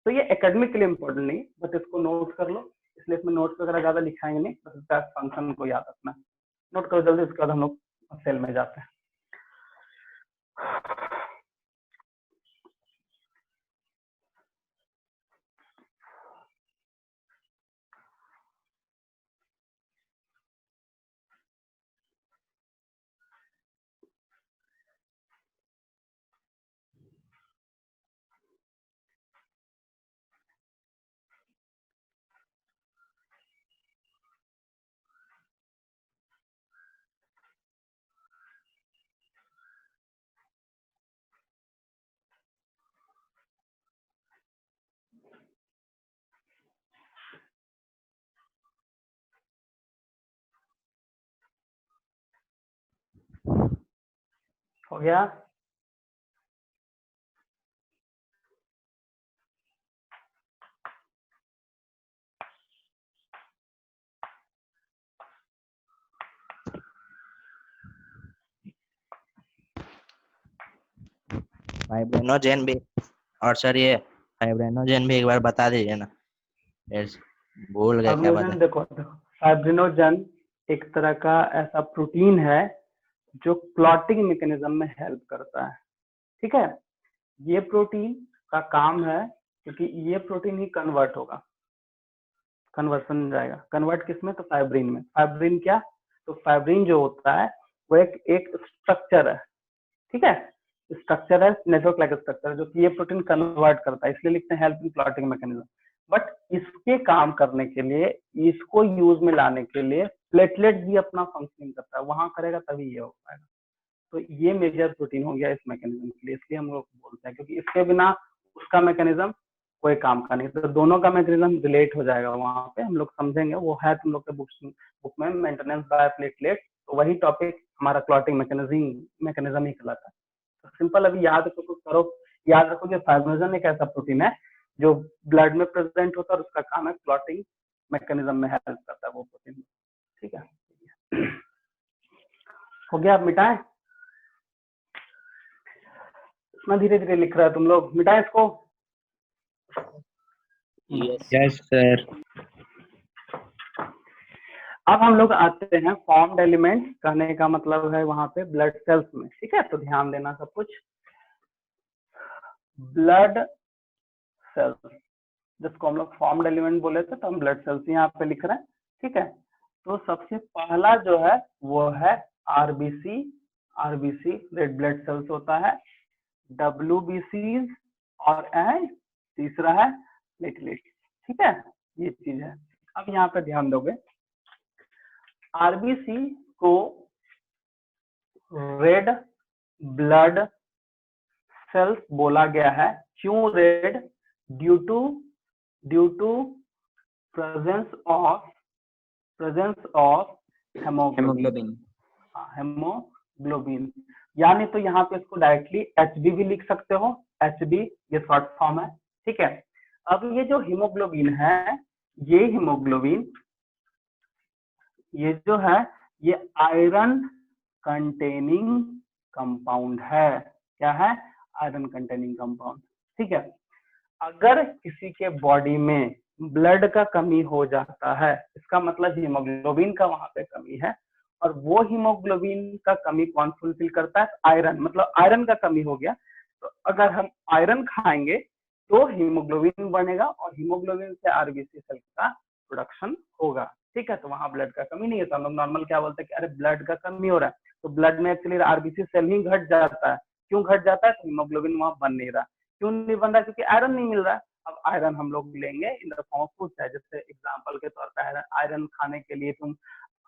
तो ये एकेडमिक के लिए इंपॉर्टेंट नहीं, बट इसको नोट कर लो, इसलिए इसमें नोट्स वगैरह ज्यादा लिखाएंगे नहीं, बस इसका फंक्शन को याद रखना। नोट करो जल्दी, उसके बाद हम लोग सेल में जाते हैं। हो गया? फाइब्रिनोजेन भी, और सर ये फाइब्रिनोजेन भी एक बार बता दीजिए ना, भूल गया क्या बता। देखो फाइब्रिनोजन एक तरह का ऐसा प्रोटीन है जो क्लॉटिंग मैकेनिज्म में हेल्प करता है, ठीक है। ये प्रोटीन का काम है, क्योंकि ये प्रोटीन ही कन्वर्ट होगा, कन्वर्सन जाएगा, कन्वर्ट किसमें? तो फाइब्रिन में। फाइब्रिन क्या? तो फाइब्रिन जो होता है वो एक स्ट्रक्चर है, ठीक है, स्ट्रक्चर है, नेटवर्क लाइक स्ट्रक्चर, जो कि ये प्रोटीन कन्वर्ट करता है, इसलिए लिखते हैं help in clotting mechanism. But इसके काम करने के लिए, इसको यूज में लाने के लिए प्लेटलेट भी अपना फंक्शनिंग करता है, वहां करेगा तभी ये हो पाएगा। तो ये मेजर प्रोटीन हो गया इस मैकेनिज्म के लिए, इसलिए हम लोग बोलते हैं, क्योंकि इसके बिना उसका मैकेनिज्म कोई काम का नहीं। तो दोनों का मैकेनिज्म रिलेट हो जाएगा, वहां पे हम लोग समझेंगे, वो है तुम लोग के बुक में मेंटेनेंस बाय प्लेटलेट, तो वही टॉपिक हमारा क्लॉटिंग मैकेनिज्म ही कहलाता है। तो सिंपल अभी याद करो, याद रखो कि फाइब्रिनोजन एक ऐसा प्रोटीन है जो ब्लड में प्रेजेंट होता है और उसका काम है क्लॉटिंग मैकेनिज्म में हेल्प करता है वो प्रोटीन, ठीक है। हो गया? आप मिटाएं, इतना धीरे धीरे लिख रहा है तुम लोग, मिटाएं इसको। Yes sir. अब हम लोग आते हैं फॉर्म्ड एलिमेंट, कहने का मतलब है वहां पे ब्लड सेल्स में, ठीक है। तो ध्यान देना सब कुछ, ब्लड सेल्स जिसको हम लोग फॉर्म्ड एलिमेंट बोले थे, तो हम ब्लड सेल्स यहाँ पे लिख रहे हैं, ठीक है। तो सबसे पहला जो है वो है RBC, RBC red blood cells होता है, डब्ल्यूबीसी और एंड तीसरा है प्लेटलेट, ठीक है, ये चीज है। अब यहाँ पे ध्यान दोगे, आरबीसी को रेड ब्लड सेल्स बोला गया है, क्यों red? Due to presence of haemoglobin, haemoglobin, यानी तो यहाँ पे इसको डायरेक्टली एचबी भी लिख सकते हो, एचबी ये शॉर्ट फॉर्म है, ठीक है। अब ये जो हीमोग्लोबिन है, ये हीमोग्लोबिन ये जो है ये आयरन कंटेनिंग कंपाउंड है, क्या है? आयरन कंटेनिंग कंपाउंड, ठीक है। अगर किसी के बॉडी में ब्लड का कमी हो जाता है, इसका मतलब हीमोग्लोबिन का वहां पे कमी है, और वो हीमोग्लोबिन का कमी कौन फुलफिल करता है? आयरन, मतलब आयरन का कमी हो गया तो अगर हम आयरन खाएंगे तो हीमोग्लोबिन बनेगा और हीमोग्लोबिन से आरबीसी सेल का प्रोडक्शन होगा। ठीक है, तो वहां ब्लड का कमी नहीं है। तो हम लोग नॉर्मल क्या बोलते हैं कि अरे ब्लड का कमी हो रहा है, तो ब्लड में एक्चुअली आरबीसी सेल ही घट जाता है। क्यों घट जाता है? तो हीमोग्लोबिन वहां बन नहीं रहा। क्यों नहीं बन रहा? क्योंकि आयरन नहीं मिल रहा है। अब आयरन हम लोग लेंगे in the form of food है, जैसे एग्जाम्पल के तौर पर आयरन खाने के लिए तुम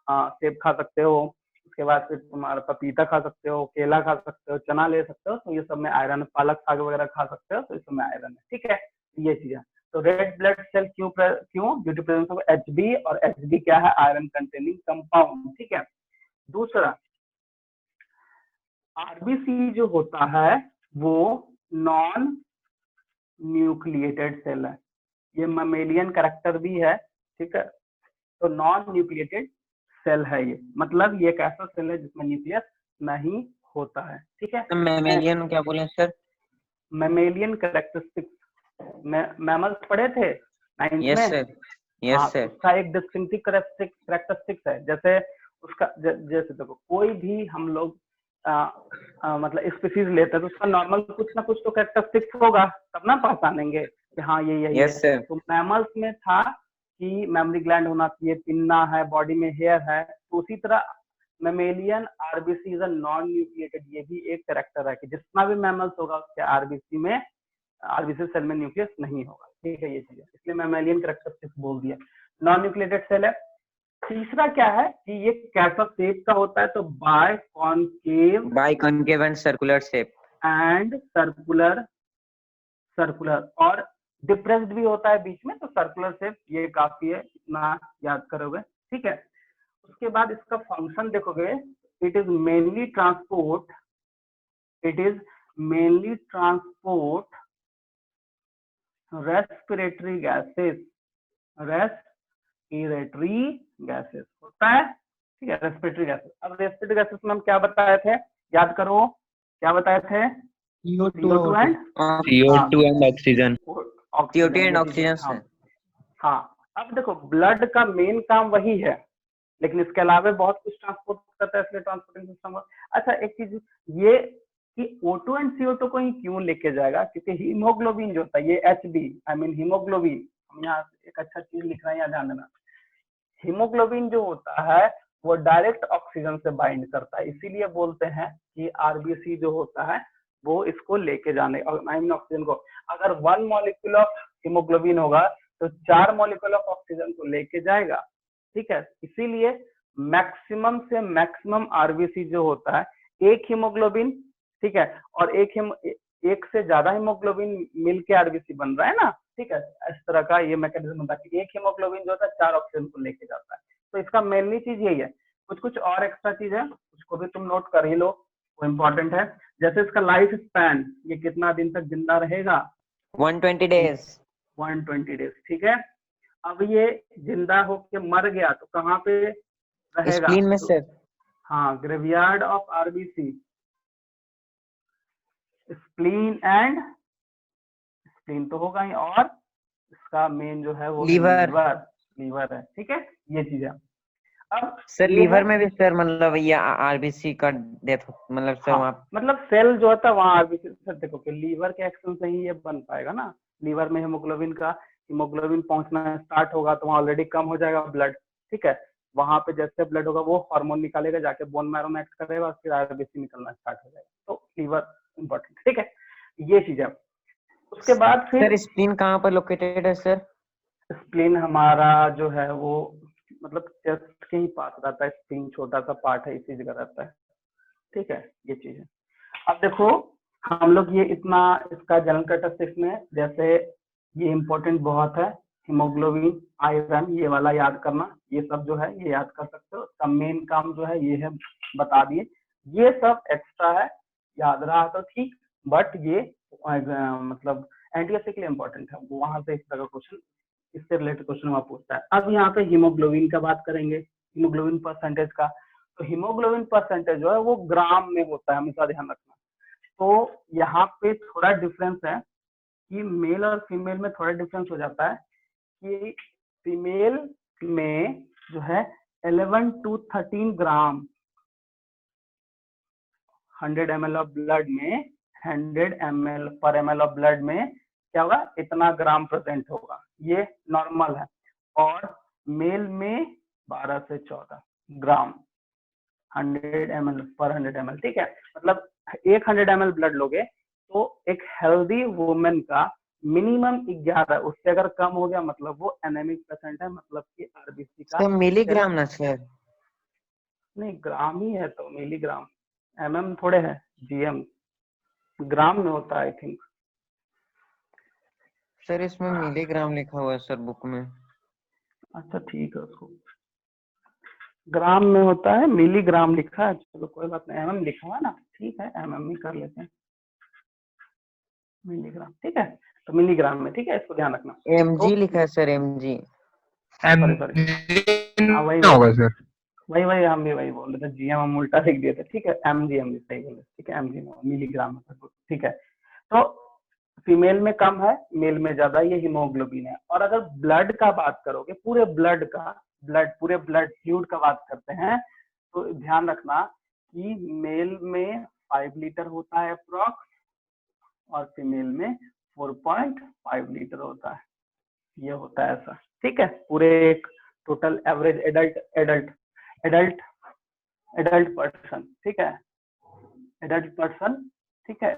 सेब खा सकते हो, उसके बाद फिर तुम्हारा पपीता खा सकते हो, केला खा सकते हो, चना ले सकते हो, तो ये सब में आयरन, पालक साग वगैरह खा सकते हो, तो इस सब में आयरन है। ठीक है, ये चीज है। तो रेड ब्लड सेल क्यों? Due to presence of HB, और एचबी क्या है? Iron containing compound. ठीक है, दूसरा आरबीसी जो होता है वो नॉन न्यूक्लिएटेड सेल है। ये ममेलियन कैरेक्टर भी है। ठीक है, तो नॉन न्यूक्लिएटेड सेल है ये, मतलब ये एक ऐसा सेल है जिसमें न्यूक्लियस नहीं होता है। ठीक है, मैमेलियन क्या बोले सर? मैमेलियन कैरेक्टरिस्टिक्स मैमल्स पढ़े थे 9th में? Yes sir, yes sir. उसका एक डिस्टिंक्टिव कैरेक्टरिस्टिक्स है। जैसे उसका जैसे देखो, कोई भी हम लोग मतलब स्पीसीज लेते हैं तो उसका नॉर्मल कुछ ना कुछ तो कैरेक्टरिस्टिक्स होगा, तब ना पहचानेंगे कि हाँ ये यही यस है। सर। तो मैमल्स में था कि मेमोरी ग्लैंड होना चाहिए, पिन्ना है, बॉडी में हेयर है, तो उसी तरह mammalian RBC is a non nucleated, ये भी एक कैरेक्टर है कि जितना भी मैमल्स होगा उसके आरबीसी सेल में न्यूक्लियस नहीं होगा। ठीक है, ये चीज है, इसलिए मैमेलियन कैरेक्टरिस्टिक्स बोल दिया। नॉन न्यूक्लिएटेड सेल है। तीसरा क्या है कि ये कैसा शेप का होता है? तो biconcave and circular shape and circular और डिप्रेस्ड भी होता है बीच में, तो सर्कुलर शेप ये काफी है, इतना याद करोगे। ठीक है, उसके बाद इसका फंक्शन देखोगे, it is mainly transport respiratory gases होता है। ठीक है, रेस्पिरेटरी गैसेस। अब रेस्पिरेटरी गैसेस में हम क्या बताए थे? याद करो, क्या बताए थे? CO2 and CO2 and oxygen. CO2 and oxygen. हाँ, अब देखो ब्लड का मेन काम वही है, लेकिन इसके अलावा बहुत कुछ ट्रांसपोर्ट करता है, इसलिए ट्रांसपोर्टिंग सिस्टम। अच्छा, एक चीज ये कि O2 एंड CO2 को ही क्यों लेके जाएगा? क्योंकि हीमोग्लोबिन जो होता है, ये HB आई मीन हीमोग्लोबिन, हम यहाँ एक अच्छा चीज लिख रहे हैं, यहाँ ध्यान देना। हीमोग्लोबिन जो होता है वो डायरेक्ट ऑक्सीजन से बाइंड करता है, इसीलिए बोलते हैं कि आरबीसी जो होता है वो इसको लेके जाने, आई मीन ऑक्सीजन को। अगर 1 मॉलिक्यूल ऑफ हीमोग्लोबिन होगा तो 4 मॉलिक्यूल ऑफ ऑक्सीजन को लेके जाएगा। ठीक है, इसीलिए मैक्सिमम से मैक्सिमम आरबीसी जो होता है, एक हीमोग्लोबिन, ठीक है, और एक से ज्यादा हीमोग्लोबिन मिलके आरबीसी बन रहा है ना। ठीक है, इस तरह का ये मैकेनिज्म होता है कि एक हीमोग्लोबिन जो होता है 4 ऑक्सीजन को लेके जाता है। तो इसका मेनली चीज यही है। कुछ और एक्स्ट्रा चीज है, उसको भी तुम नोट कर ही लो, वो इम्पोर्टेंट है। जैसे इसका लाइफ स्पैन, ये कितना दिन तक जिंदा रहेगा? 120 डेज। 120 डेज। ठीक है, अब ये जिंदा होके मर गया तो कहाँ पे रहेगा? स्प्लीन में सर। हाँ, ग्रेवयार्ड ऑफ आरबीसी, स्प्लीन तो होगा ही, और इसका मेन जो है वो लीवर है। ठीक है, ये चीज है। अब सर लीवर में भी सर मतलब ये आरबीसी का डेथ मतलब सर वहाँ मतलब सेल जो होता है वहाँ आरबीसी। सर देखो कि लीवर के एक्शन से ही ये बन पाएगा ना। लीवर में हीमोग्लोबिन पहुंचना स्टार्ट होगा तो वहाँ ऑलरेडी कम हो जाएगा ब्लड। ठीक है, वहां पे जैसे ब्लड होगा वो हार्मोन निकालेगा, जाके बोन मैरो में एक्ट करेगा, फिर आरबीसी निकलना स्टार्ट हो जाएगा। तो लीवर इंपॉर्टेंट। ठीक है, ये चीज है। उसके बाद फिर सर स्प्लीन कहाँ पर लोकेटेड है सर? स्प्लीन हमारा जो है वो मतलब चेस्ट के ही पास रहता है। स्प्लीन छोटा सा पार्ट है, इसी जगह रहता है। ठीक है, ये चीज है। अब देखो हम लोग ये इतना इसका जनरल कैरेक्टरिस्टिक्स में, जैसे ये इम्पोर्टेंट बहुत है, हीमोग्लोबिन, आयरन, ये वाला याद करना, ये सब जो है ये याद कर सकते हो। इसका मेन काम जो है ये है, बता दिए। ये सब एक्स्ट्रा है, याद रहा तो ठीक, बट ये मतलब एनटीएससी के लिए इम्पोर्टेंट है, वहां से इस तरह का क्वेश्चन, इससे रिलेटेड क्वेश्चन वहां पूछता है। अब यहाँ पे हीमोग्लोबिन का बात करेंगे, हीमोग्लोबिन परसेंटेज का। तो हीमोग्लोबिन परसेंटेज जो है वो ग्राम में होता है, हमेशा ध्यान रखना। तो यहाँ पे थोड़ा डिफरेंस है कि मेल और फीमेल में थोड़ा डिफरेंस हो जाता है कि फीमेल में जो है 11 to 13 gram 100 ml of blood में 100 ml पर ml ऑफ ब्लड में क्या होगा, इतना ग्राम प्रेजेंट होगा, ये नॉर्मल है। और मेल में 12 से 14 ग्राम 100 ml पर 100 ml, ठीक है। मतलब 100 ml ब्लड लोगे तो एक हेल्दी वुमेन का मिनिमम 11, उससे अगर कम हो गया मतलब वो एनेमिक पेशेंट है, मतलब कि आरबीसी का सर मिलीग्राम ना सर? नहीं, ग्राम ही है तो मिलीग्राम, एमएम थोड़े है, जीएम ग्राम में होता है आई थिंक। सर इसमें मिलीग्राम लिखा हुआ है सर बुक में। अच्छा ठीक है, उसको ग्राम में होता है, मिलीग्राम लिखा है, चलो कोई बात नहीं, एमएम लिखा हुआ है ना, ठीक है एमएम ही कर लेते हैं, मिलीग्राम, ठीक है। तो मिलीग्राम में, ठीक है, इसको ध्यान रखना। एमजी लिखा है सर, एमजी। होगा सर, वही हम भी वही बोल रहे थे, जीएम हम उल्टा लिख दिए थे, ठीक है, एमजी सही बोले, ठीक है, एमजी मिलीग्राम में, ठीक है। तो फीमेल में कम है, मेल में ज्यादा, ये हीमोग्लोबिन है। और अगर ब्लड का बात करोगे, पूरे ब्लड का, पूरे ब्लड फ्लूइड का बात करते हैं, तो ध्यान रखना कि मेल में 5 लीटर होता है अप्रॉक्स, और फीमेल में 4.5 लीटर होता है, ये होता है ऐसा, ठीक है। पूरे एक टोटल एवरेज एडल्ट पर्सन, ठीक है, एडल्ट पर्सन, ठीक है,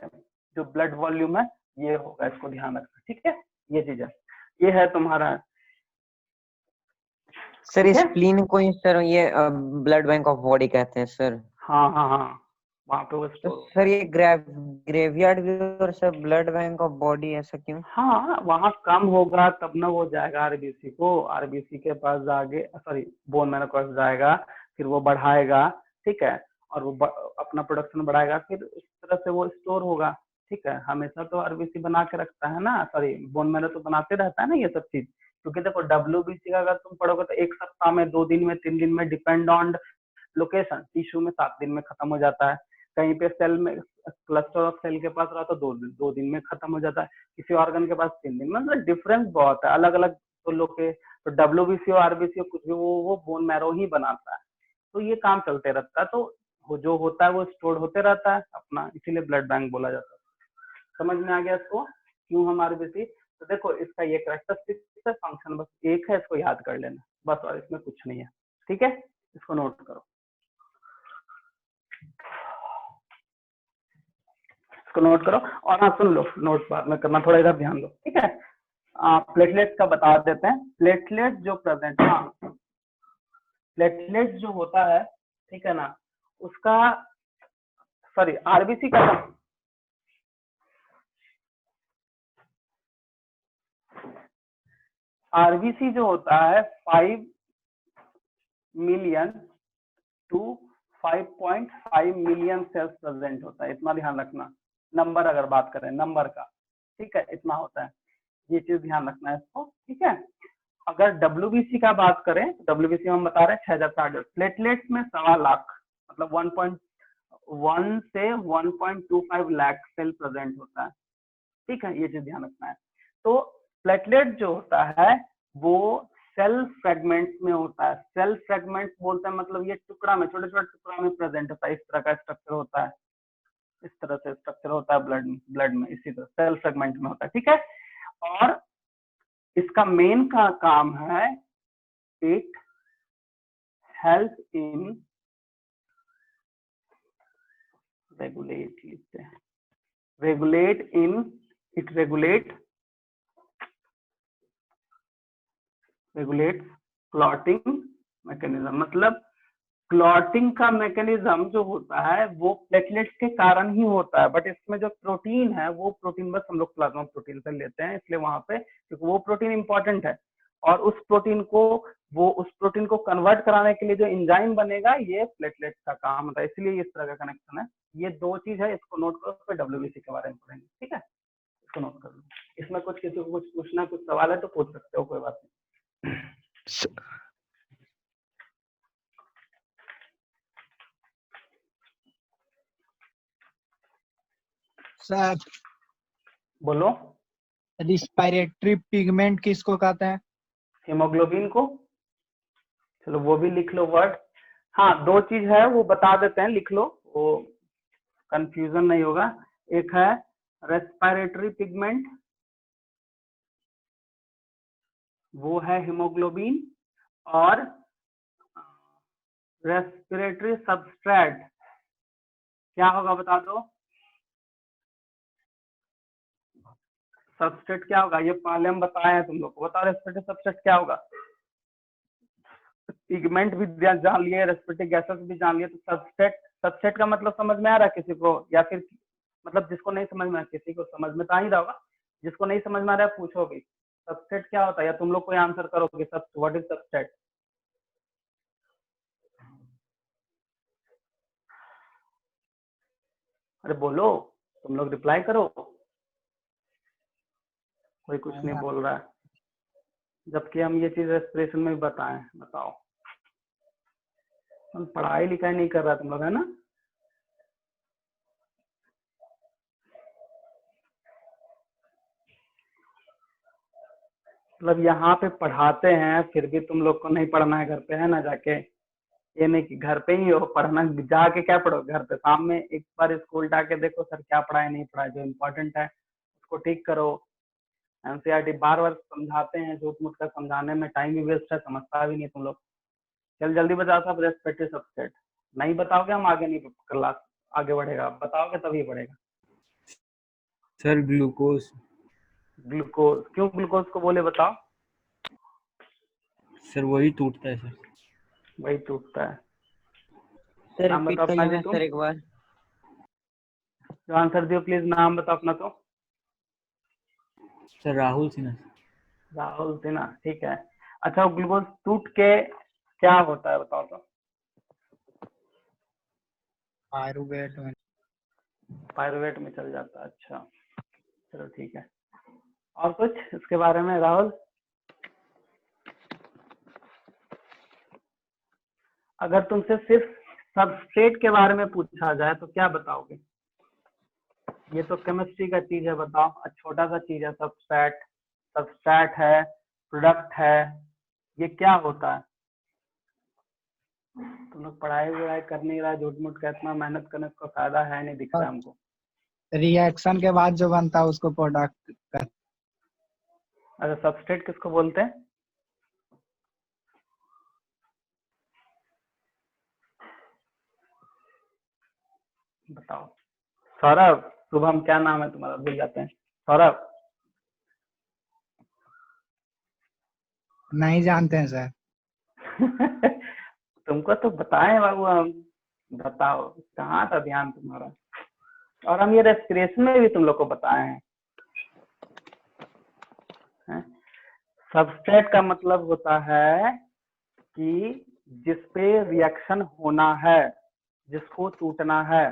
जो ब्लड वॉल्यूम है ये होगा, इसको ध्यान रखना, ठीक है। ये चीज है, ये है तुम्हारा सर स्प्लीन को ही सर ये ब्लड बैंक ऑफ बॉडी कहते हैं सर। हाँ, वहाँ पे वो तो सर ये ग्रेवयार्ड भी और sir blood bank of body, ऐसा क्यों? हाँ, वहाँ कम होगा तब ना वो जाएगा आरबीसी को, आरबीसी के पास जाके, सॉरी बोन मैरो के पास जाएगा, फिर वो बढ़ाएगा, ठीक है, और वो अपना प्रोडक्शन बढ़ाएगा, फिर इस तरह से वो स्टोर होगा, ठीक है। हमेशा तो आरबीसी बना के रखता है ना, सॉरी बोन मैरो तो बनाते रहता है ना ये सब चीज, क्योंकि देखो डब्ल्यूबीसी का अगर तुम पढ़ोगे तो 1 सप्ताह में, 2 दिन में, 3 दिन में, डिपेंड ऑन लोकेशन, टिश्यू में 7 दिन में खत्म हो जाता है, कहीं पे सेल में, क्लस्टर ऑफ सेल के पास रहा तो 2 दिन में खत्म हो जाता है, किसी ऑर्गन के पास 3 दिन, मतलब डिफरेंस बहुत है, अलग अलग तो लोग के, तो डब्ल्यूबीसी और आरबीसी कुछ भी वो बोन मैरो ही बनाता है, तो ये काम चलते रहता है, तो जो होता है वो स्टोर होते रहता है अपना, इसीलिए ब्लड बैंक बोला जाता है। समझ में आ गया इसको, क्यों हम आरबीसी? तो देखो इसका ये कैरेक्टरिस्टिक है, फंक्शन बस एक है, इसको याद कर लेना बस, और इसमें कुछ नहीं है, ठीक है, इसको नोट करो, इसको नोट करो। और हाँ सुन लो, नोट बाद में करना, थोड़ा इधर ध्यान दो, ठीक है। प्लेटलेट का बता देते हैं, प्लेटलेट जो प्रेजेंट, हाँ प्लेटलेट जो होता है, ठीक है ना, उसका, सॉरी आरबीसी का, आरबीसी जो होता है 5 million to 5.5 million cells present होता है, इतना ध्यान रखना, नंबर अगर बात करें नंबर का, ठीक है, इतना होता है, ये चीज ध्यान रखना है इसको, ठीक है। अगर डब्ल्यूबीसी का बात करें, डब्ल्यूबीसी में हम बता रहे हैं 6000, प्लेटलेट्स में 1.25 लाख, मतलब 1.1 से 1.25 लाख सेल प्रेजेंट होता है, ठीक है, ये चीज ध्यान रखना है। तो प्लेटलेट जो होता है वो सेल फ्रेगमेंट्स में होता है, सेल फ्रेगमेंट्स बोलते हैं मतलब ये टुकड़ा में, छोटे छोटे टुकड़ा में प्रेजेंट होता है, इस तरह का स्ट्रक्चर होता है, इस तरह से स्ट्रक्चर होता है ब्लड में, इसी तरह सेल फ्रेगमेंट में होता है, ठीक है। और इसका मेन का काम है, it help in regulate clotting mechanism, मतलब क्लॉटिंग का मैकेनिज्म जो होता है वो प्लेटलेट्स के कारण ही होता है, बट इसमें जो प्रोटीन है वो प्रोटीन बस हम लोग प्लाज्मा प्रोटीन से लेते हैं, इसलिए वहां पे क्योंकि वो प्रोटीन इंपॉर्टेंट है, और उस प्रोटीन को कन्वर्ट कराने के लिए जो एंजाइम बनेगा ये प्लेटलेट्स का काम होता है, इसलिए इस तरह का कनेक्शन है। ये 2 चीज है, इसको नोट करो, फिर डब्ल्यूबीसी के बारे में पढ़ेंगे, ठीक है, इसको नोट कर लो। इसमें कुछ किसी को कुछ पूछना, कुछ सवाल है तो पूछ सकते हो, कोई बात नहीं। सर बोलो। रिस्पिरेटरी पिगमेंट किसको कहते हैं? हीमोग्लोबिन को, चलो वो भी लिख लो वर्ड। हाँ 2 चीज है वो बता देते हैं, लिख लो, वो कंफ्यूजन नहीं होगा। एक है रेस्पिरेटरी पिगमेंट, वो है हीमोग्लोबिन, और रेस्पिरेटरी सबस्ट्रेट क्या होगा बता दो। सबस्ट्रेट क्या होगा, ये पहले हम बताए हैं तुम लोग को, बताओ रेस्पिरेटरी सबस्ट्रेट क्या होगा। पिगमेंट भी जान लिए, रेस्पिरेटरी गैसेस भी जान लिए, तो सबस्ट्रेट, सबस्ट्रेट का मतलब समझ में आ रहा है किसी को, या फिर मतलब जिसको नहीं समझ में, किसी को समझ में तो आ ही रहा होगा, जिसको नहीं समझ में आ रहा है पूछोगे सबस्ट्रेट क्या होता है, या तुम लोग कोई आंसर करोगे सब व्हाट इज सबस्ट्रेट। अरे बोलो, तुम लोग रिप्लाई करो, कोई कुछ नहीं बोल रहा है, जबकि हम ये चीज रेस्पिरेशन में भी बताएं। बताओ, हम पढ़ाई लिखाई नहीं कर रहा तुम लोग, है ना। मतलब यहाँ पे पढ़ाते हैं, फिर भी तुम लोग को नहीं पढ़ना है घर पे, है ना। जाके ये नहीं कि घर पे ही हो पढ़ना, जाके क्या पढ़ो घर पे, शाम में एक बार स्कूल जाके देखो सर क्या पढ़ाए नहीं पढ़ाए, जो इम्पोर्टेंट है उसको ठीक करो। एनसीईआरटी बार बार समझाते हैं, झूठ मूठ का समझाने में टाइम भी वेस्ट है, समझता भी नहीं तुम लोग। चल जल्दी बताओ सब रेस्पिरेटरी सबस्ट्रेट, नहीं बताओगे हम आगे नहीं क्लास आगे बढ़ेगा, बताओगे तभी बढ़ेगा। Sir glucose. ग्लूकोज, क्यों ग्लूकोज को बोले बताओ। सर वही टूटता है सर। वही टूटता है। सर नाम रिपीट बताओ अपना करिए जी तुम, सर एक बार। जो आंसर दियो प्लीज, नाम बताओ अपना। तो सर राहुल सिन्हा। राहुल सिन्हा, ठीक है। अच्छा, ग्लूकोज टूट के क्या होता है बताओ तो। पायरुवेट में। पायरुवेट में चल जाता है, अच्छा चलो ठीक है। और कुछ इसके बारे में राहुल। अगर तुमसे सिर्फ सबस्ट्रेट के बारे में पूछा जाए तो क्या बताओगे। ये तो केमिस्ट्री का चीज है, बताओ, छोटा सा चीज है सबस्ट्रेट। सबस्ट्रेट है, प्रोडक्ट है, ये क्या होता है। तुम लोग पढ़ाई वढ़ाई कर नहीं रहा, झूठ मूठ का इतना मेहनत करने का फायदा है नहीं दिख रहा हमको। रिएक्शन के बाद जो बनता है उसको प्रोडक्ट कहते अच्छा, सबस्ट्रेट किसको बोलते हैं। बताओ। सौरभ, शुभम, क्या नाम है तुम्हारा, भूल जाते हैं। सौरभ, नहीं जानते हैं सर। तुमको तो बताएं बाबू हम, बताओ कहाँ था ध्यान तुम्हारा। और हम ये रेस्पिरेशन में भी तुम लोग को बताए हैं। सबस्ट्रेट का मतलब होता है कि जिसपे रिएक्शन होना है, जिसको टूटना है,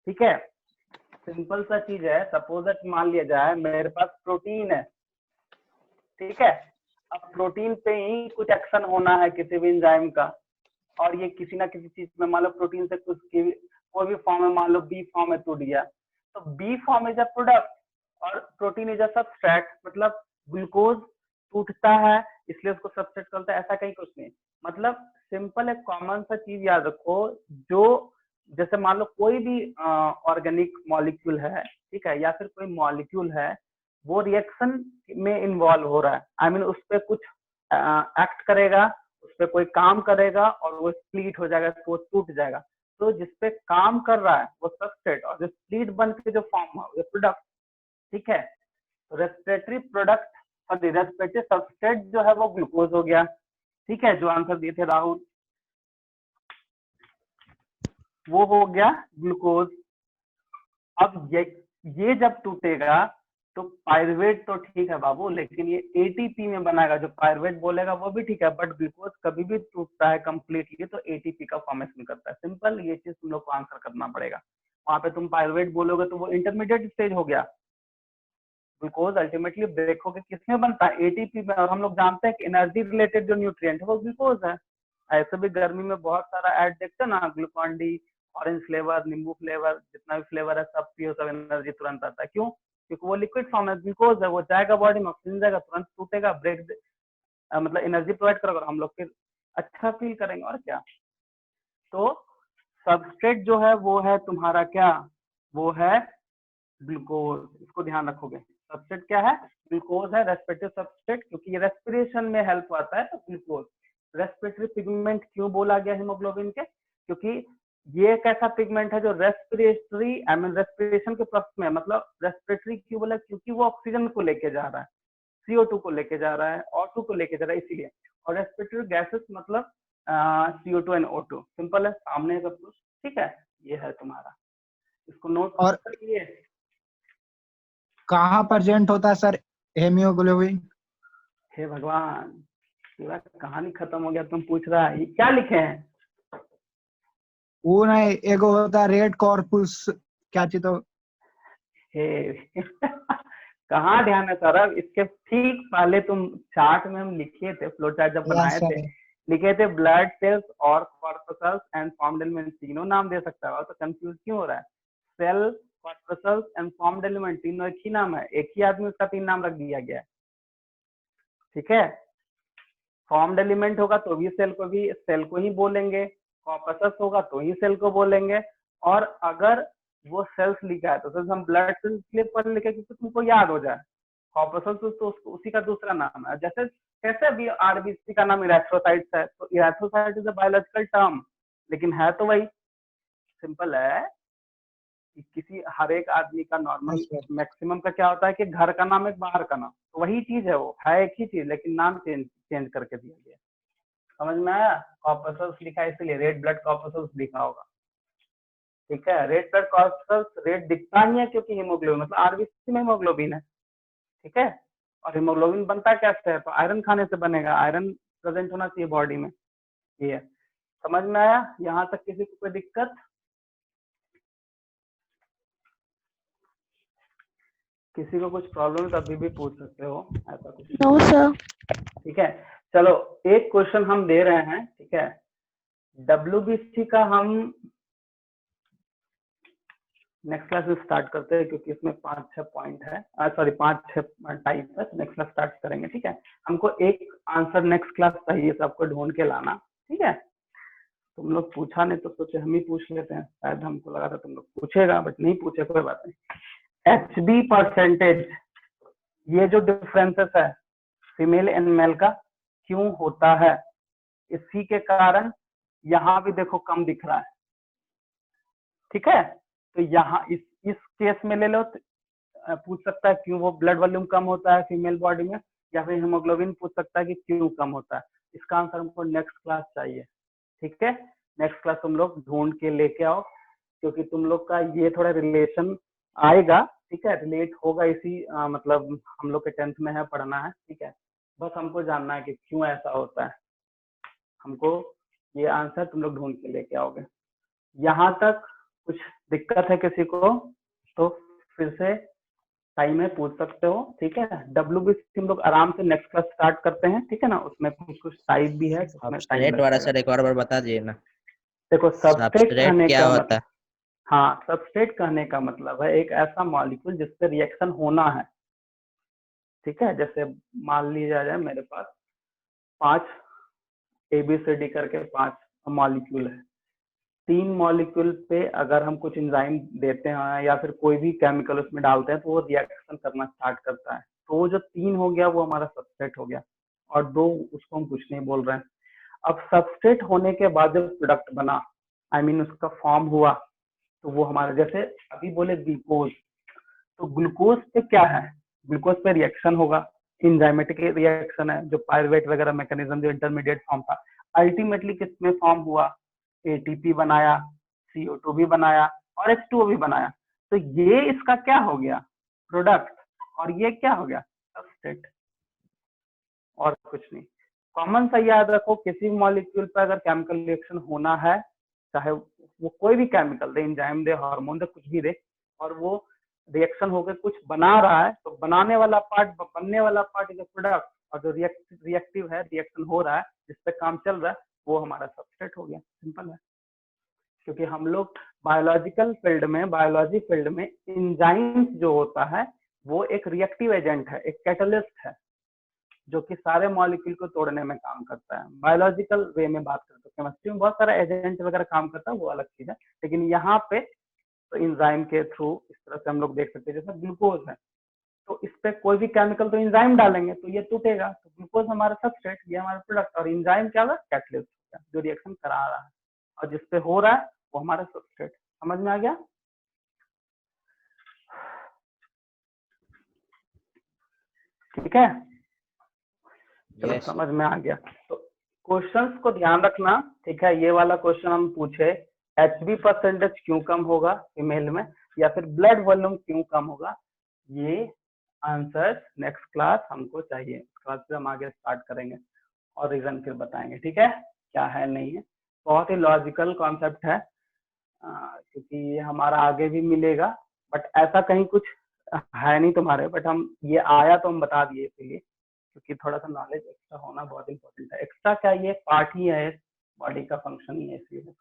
ठीक है। सिंपल सा चीज है, सपोज दैट मान लिया जाए मेरे पास प्रोटीन है, ठीक है। अब प्रोटीन पे ही कुछ एक्शन होना है किसी भी एंजाइम का, और ये किसी ना किसी चीज में, मान लो प्रोटीन से कुछ कोई भी फॉर्म में, मान लो बी फॉर्म में टूट गया, तो B form is a product और प्रोटीन इज अ सबस्ट्रेट। मतलब ग्लूकोज टूटता है इसलिए उसको सबस्ट्रेट कहते हैं, ऐसा कहीं कुछ नहीं। मतलब सिंपल एक कॉमन सा चीज याद रखो, जो जैसे मान लो कोई भी ऑर्गेनिक मॉलिक्यूल है, ठीक है, या फिर कोई मॉलिक्यूल है, वो रिएक्शन में इन्वॉल्व हो रहा है, आई मीन उस पर कुछ एक्ट करेगा, उस पर कोई काम करेगा और वो स्प्लिट हो जाएगा, वो टूट जाएगा। तो जिसपे काम कर रहा है वो सबस्ट्रेट, और जो स्प्लिट बन के जो फॉर्म है वो प्रोडक्ट, ठीक है। तो रेस्पिरेटरी प्रोडक्ट और रेस्पिरेटरी सबस्ट्रेट जो है वो ग्लूकोज हो गया, ठीक है। जो आंसर दिए थे राहुल, वो हो गया ग्लूकोज। अब ये जब टूटेगा तो पायरुवेट तो ठीक है बाबू, लेकिन ये एटीपी में बनाएगा, जो पायरुवेट बोलेगा वो भी ठीक है, बट ग्लूकोज कभी भी टूटता है कंप्लीटली तो एटीपी का फॉर्मेशन करता है। सिंपल, ये चीज तुम लोग को आंसर करना पड़ेगा। वहां पे तुम पायरुवेट बोलोगे तो वो इंटरमीडिएट स्टेज हो गया। ग्लूकोज अल्टीमेटली ब्रेक होकर किसमें बनता है, एटीपी में। और हम लोग जानते हैं कि एनर्जी रिलेटेड जो न्यूट्रिएंट है वो ग्लूकोज है। ऐसे भी गर्मी में बहुत सारा ऐड देखते हैं ना, ग्लूकॉन डी, ऑरेंज फ्लेवर, नींबू फ्लेवर, जितना भी फ्लेवर है सब पियो, सब एनर्जी तुरंत आता है। क्यों, क्योंकि वो लिक्विड फॉर्म है, ग्लूकोज है, वो जाएगा बॉडी में, ऑक्सीजन जाएगा, तुरंत टूटेगा, ब्रेक मतलब एनर्जी प्रोवाइड करेगा, हम लोग फिर अच्छा फील करेंगे और क्या। तो सबस्ट्रेट जो है वो है तुम्हारा क्या, वो है ग्लूकोज, इसको ध्यान रखोगे। सबस्ट्रेट क्या है? ग्लूकोज है, रेस्पिरेटिव सबस्ट्रेट, क्योंकि ये रेस्पिरेशन में हेल्प आता है तो ग्लूकोज। रेस्पिरेटरी पिगमेंट क्यों बोला गया हीमोग्लोबिन के? क्योंकि ये एक ऐसा पिगमेंट है जो रेस्पिरेटरी रेस्पिरेशन के प्रोसेस में, मतलब रेस्पिरेटरी क्यों बोला? क्योंकि वो ऑक्सीजन को लेके जा रहा है, CO2 को लेके जा रहा है, O2 को लेके जा रहा है, इसीलिए। और रेस्पिरेटरी गैसेस मतलब CO2 एंड O2, सिंपल है, सामने सब कुछ, ठीक है। ये है तुम्हारा, इसको नोट और कर लिए। कहाँ प्रेजेंट होता है सर हेमियोग्लोबिन? हे भगवान, पूरा कहानी खत्म हो गया, तुम पूछ रहा है ये क्या लिखे हैं? वो नहीं, एगो होता है रेड कॉर्पस, क्या चीज तो हे कहाँ ध्यान है सौरभ? इसके ठीक पहले तुम चार्ट में हम लिखे थे, फ्लो चार्ट जब बनाए सर थे, लिखे थे ब्लड सेल्स और कॉर्पसल्स एंड फॉर्म्ड एलिमेंट, तीनों नाम दे सकता है, तो कंफ्यूज क्यों हो रहा है? Cell, corpuscles and formed element, तीनों एक ही नाम है, एक ही आदमी उसका 3 नाम रख दिया गया है, ठीक है। फॉर्म्ड एलिमेंट होगा तो भी सेल को ही बोलेंगे, कॉर्पसल्स होगा तो ही सेल को बोलेंगे, और अगर वो सेल्स लिखा है तो सिर्फ हम ब्लड सेल्स इसलिए पढ़ लिखे क्योंकि तुमको याद हो जाए। कॉर्पसल्स तो उसी का दूसरा नाम है, जैसे कैसे अभी RBC का नाम इरेथ्रोसाइट्स है, तो erythrocyte is a biological term, लेकिन है तो वही, सिंपल है कि किसी हर एक आदमी का नॉर्मल मैक्सिमम का क्या होता है कि घर का नाम एक, बाहर का नाम, तो वही चीज है, वो है एक ही चीज, लेकिन नाम चेंज करके दिया गया। समझ में आया? कॉर्पसल्स लिखा है इसलिए रेड ब्लड कॉर्पसल्स लिखा होगा, ठीक है। रेड ब्लड कॉर्पसल्स रेड दिखता ही है क्योंकि हीमोग्लोबिन, मतलब RBC में हीमोग्लोबिन है, ठीक है। और हीमोग्लोबिन बनता कैसे है? तो आयरन खाने से बनेगा, आयरन प्रेजेंट होना चाहिए बॉडी में, ये है। समझ में आया? यहाँ तक किसी को कोई दिक्कत? किसी को कुछ प्रॉब्लम तो अभी भी पूछ सकते हो, ऐसा कुछ नो सर। ठीक है। चलो एक क्वेश्चन हम दे रहे हैं, ठीक है। WBC का हम नेक्स्ट क्लास में स्टार्ट करते हैं, क्योंकि इसमें 5-6 पॉइंट है, सॉरी 5-6 टाइप है, नेक्स्ट क्लास स्टार्ट करेंगे, ठीक है। हमको एक आंसर नेक्स्ट क्लास चाहिए, सबको ढूंढ के लाना, ठीक है। तुम लोग पूछा नहीं तो सोचे हम ही पूछ लेते हैं, शायद हमको लगा था तुम लोग पूछेगा, बट नहीं पूछे, कोई बात नहीं। HB परसेंटेज, ये जो डिफरेंसेस है फीमेल एंड मेल का क्यों होता है? इसी के कारण यहाँ भी देखो कम दिख रहा है, ठीक है। तो यहाँ इस केस में ले लो, पूछ सकता है क्यों वो ब्लड वॉल्यूम कम होता है फीमेल बॉडी में, या फिर हीमोग्लोबिन पूछ सकता है कि क्यों कम होता है। इसका आंसर हमको नेक्स्ट क्लास चाहिए, ठीक है। नेक्स्ट क्लास तुम लोग ढूंढ के लेके आओ, क्योंकि तुम लोग का ये थोड़ा रिलेशन आएगा, ठीक है, रिलेट होगा इसी मतलब हम लोग के 10th में है, पढ़ना है, ठीक है। बस हमको जानना है कि क्यों ऐसा होता है, हमको ये आंसर तुम लोग ढूंढ के लेके आओगे। यहाँ तक कुछ दिक्कत है किसी को तो फिर से टाइम में पूछ सकते हो, ठीक है। WBC हम लोग आराम से नेक्स्ट क्लास स्टार्ट करते हैं, ठीक है ना। उसमें कुछ टाइप भी है, सबस्ट्रेट वाला सर एक और बार बता दिए ना। देखो सबस्ट्रेट कहने क्या का होता मतलब, है? हाँ, सबस्ट्रेट कहने का मतलब है एक ऐसा मॉलिक्यूल जिससे रिएक्शन होना है, ठीक है। जैसे मान लिया जाए मेरे पास 5 ABCD करके 5 मॉलिक्यूल है, 3 मॉलिक्यूल पे अगर हम कुछ एंजाइम देते हैं या फिर कोई भी केमिकल उसमें डालते हैं तो वो रिएक्शन करना स्टार्ट करता है, तो वो जो 3 हो गया वो हमारा सबस्ट्रेट हो गया, और 2 उसको हम कुछ नहीं बोल रहे हैं। अब सबस्ट्रेट होने के बाद जब प्रोडक्ट बना, I mean उसका फॉर्म हुआ, तो वो हमारा, जैसे अभी बोले ग्लूकोज, तो ग्लूकोज पे क्या है? ग्लूकोज पे रिएक्शन होगा, एंजाइमेटिक रिएक्शन है, जो पायरुवेट वगैरह मैकेनिज्म जो इंटरमीडिएट फॉर्म था, अल्टीमेटली किसमें फॉर्म हुआ? ATP बनाया, CO2 भी बनाया और H2O भी बनाया, तो ये इसका क्या हो गया? प्रोडक्ट, और ये क्या हो गया? सबस्ट्रेट, और कुछ नहीं। कॉमन सा याद रखो, किसी भी मॉलिक्यूल पर अगर केमिकल रिएक्शन होना है, चाहे वो कोई भी केमिकल दे, एंजाइम दे, हार्मोन दे, कुछ भी दे, और वो रिएक्शन होकर कुछ बना रहा है, तो बनाने वाला पार्ट, बनने वाला पार्ट इज प्रोडक्ट, और जो रिएक्टिव है, रिएक्शन हो रहा है, जिस पे काम चल रहा है, वो हमारा सबस्ट्रेट हो गया, सिंपल है। क्योंकि हम लोग बायोलॉजिकल फील्ड में, बायोलॉजी फील्ड में एंजाइम्स जो होता है वो एक रिएक्टिव एजेंट है, एक कैटलिस्ट है, जो कि सारे मॉलिक्यूल को तोड़ने में काम करता है। बायोलॉजिकल वे में बात करते हैं, केमिस्ट्री में बहुत सारा एजेंट वगैरह काम करता है, वो अलग चीज है, लेकिन यहाँ पे तो एंजाइम के थ्रू इस तरह से हम लोग देख सकते हैं। जैसे ग्लूकोज है तो इस पे कोई भी केमिकल तो एंजाइम डालेंगे तो ये टूटेगा, तो ग्लूकोज हमारा सबस्ट्रेट, ये हमारा प्रोडक्ट, और एंजाइम क्या होगा, कैटलिस्ट जो रिएक्शन करा रहा है, और जिसपे हो रहा है वो हमारा सबस्ट्रेट। समझ में आ गया? ठीक है, चलो Yes. समझ में आ गया। तो क्वेश्चंस को ध्यान रखना, ठीक है। ये वाला क्वेश्चन हम पूछे HB परसेंटेज क्यों कम होगा फीमेल में, या फिर ब्लड वॉल्यूम क्यों कम होगा, ये आंसर नेक्स्ट क्लास हमको चाहिए। क्लास से हम आगे स्टार्ट करेंगे और रीजन फिर बताएंगे, ठीक है, क्या है नहीं है। बहुत ही लॉजिकल कॉन्सेप्ट है, क्योंकि ये हमारा आगे भी मिलेगा, बट ऐसा कहीं कुछ है नहीं तुम्हारे, बट हम ये आया तो हम बता दिए इसलिए, क्योंकि थोड़ा सा नॉलेज एक्स्ट्रा होना बहुत इंपॉर्टेंट है। एक्स्ट्रा क्या, ये पार्ट ही है, बॉडी का फंक्शन ही है, इसलिए।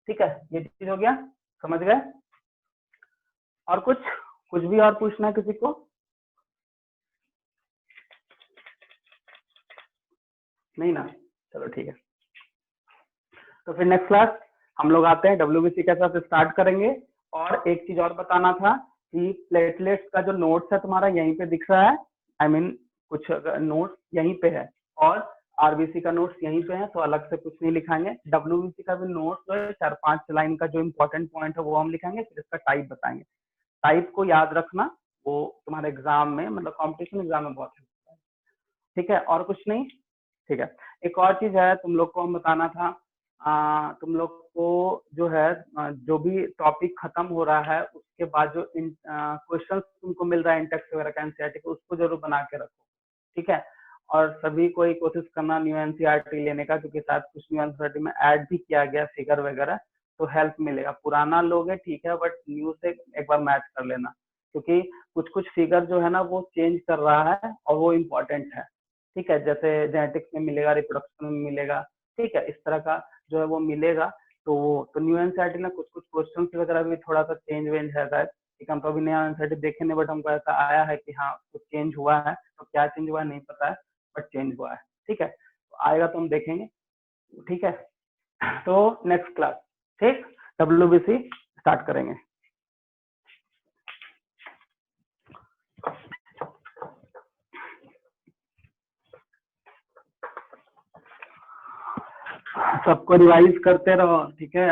ठीक है, ये चीज हो गया, समझ गए? और कुछ भी और पूछना है किसी को? नहीं ना, चलो ठीक है। तो फिर नेक्स्ट क्लास हम लोग आते हैं, WBC के साथ स्टार्ट करेंगे। और एक चीज और बताना था कि प्लेटलेट्स का जो नोट्स है तुम्हारा यहीं पे दिख रहा है, I mean, कुछ नोट्स यहीं पे है, और RBC का नोट्स यहीं पे है, तो अलग से कुछ नहीं लिखाएंगे। WBC का भी नोट्स जो है 4-5 लाइन का जो इम्पोर्टेंट पॉइंट है वो हम लिखेंगे, फिर इसका टाइप बताएंगे। टाइप को याद रखना, वो तुम्हारे एग्जाम में, मतलब कॉम्पिटिशन एग्जाम में बहुत हेल्प है। ठीक है, और कुछ नहीं? ठीक है। एक और चीज है तुम लोग को हम बताना था, तुम लोग को जो है जो भी टॉपिक खत्म हो रहा है उसके बाद जो क्वेश्चंस तुमको मिल रहा है इंटेक्स वगैरह का एनसीईआरटी को, उसको जरूर बना के रखो, ठीक है। और सभी को ही कोशिश करना न्यू एनसीईआरटी लेने का, क्योंकि शायद कुछ न्यू एनसीईआरटी में ऐड भी किया गया फिगर वगैरह, तो हेल्प मिलेगा। पुराना लोगे ठीक है, बट न्यू से एक बार मैच कर लेना, क्योंकि कुछ फिगर जो है ना वो चेंज कर रहा है और वो इम्पोर्टेंट है, ठीक है। जैसे जेनेटिक्स में मिलेगा, रिप्रोडक्शन में मिलेगा, ठीक है, इस तरह का जो है वो मिलेगा। तो न्यू एनसीईआरटी में कुछ क्वेश्चन वगैरह भी थोड़ा सा चेंज वेंज है शायद, ठीक है। हम तो अभी नया एनसीईआरटी देखे नहीं, बट हमको ऐसा आया है कि हाँ कुछ चेंज हुआ है, तो क्या चेंज हुआ है नहीं पता है, बट चेंज हुआ है, ठीक है। तो आएगा तो हम देखेंगे, ठीक है। तो नेक्स्ट क्लास, ठीक, WBC स्टार्ट करेंगे। सबको रिवाइज करते रहो, ठीक है।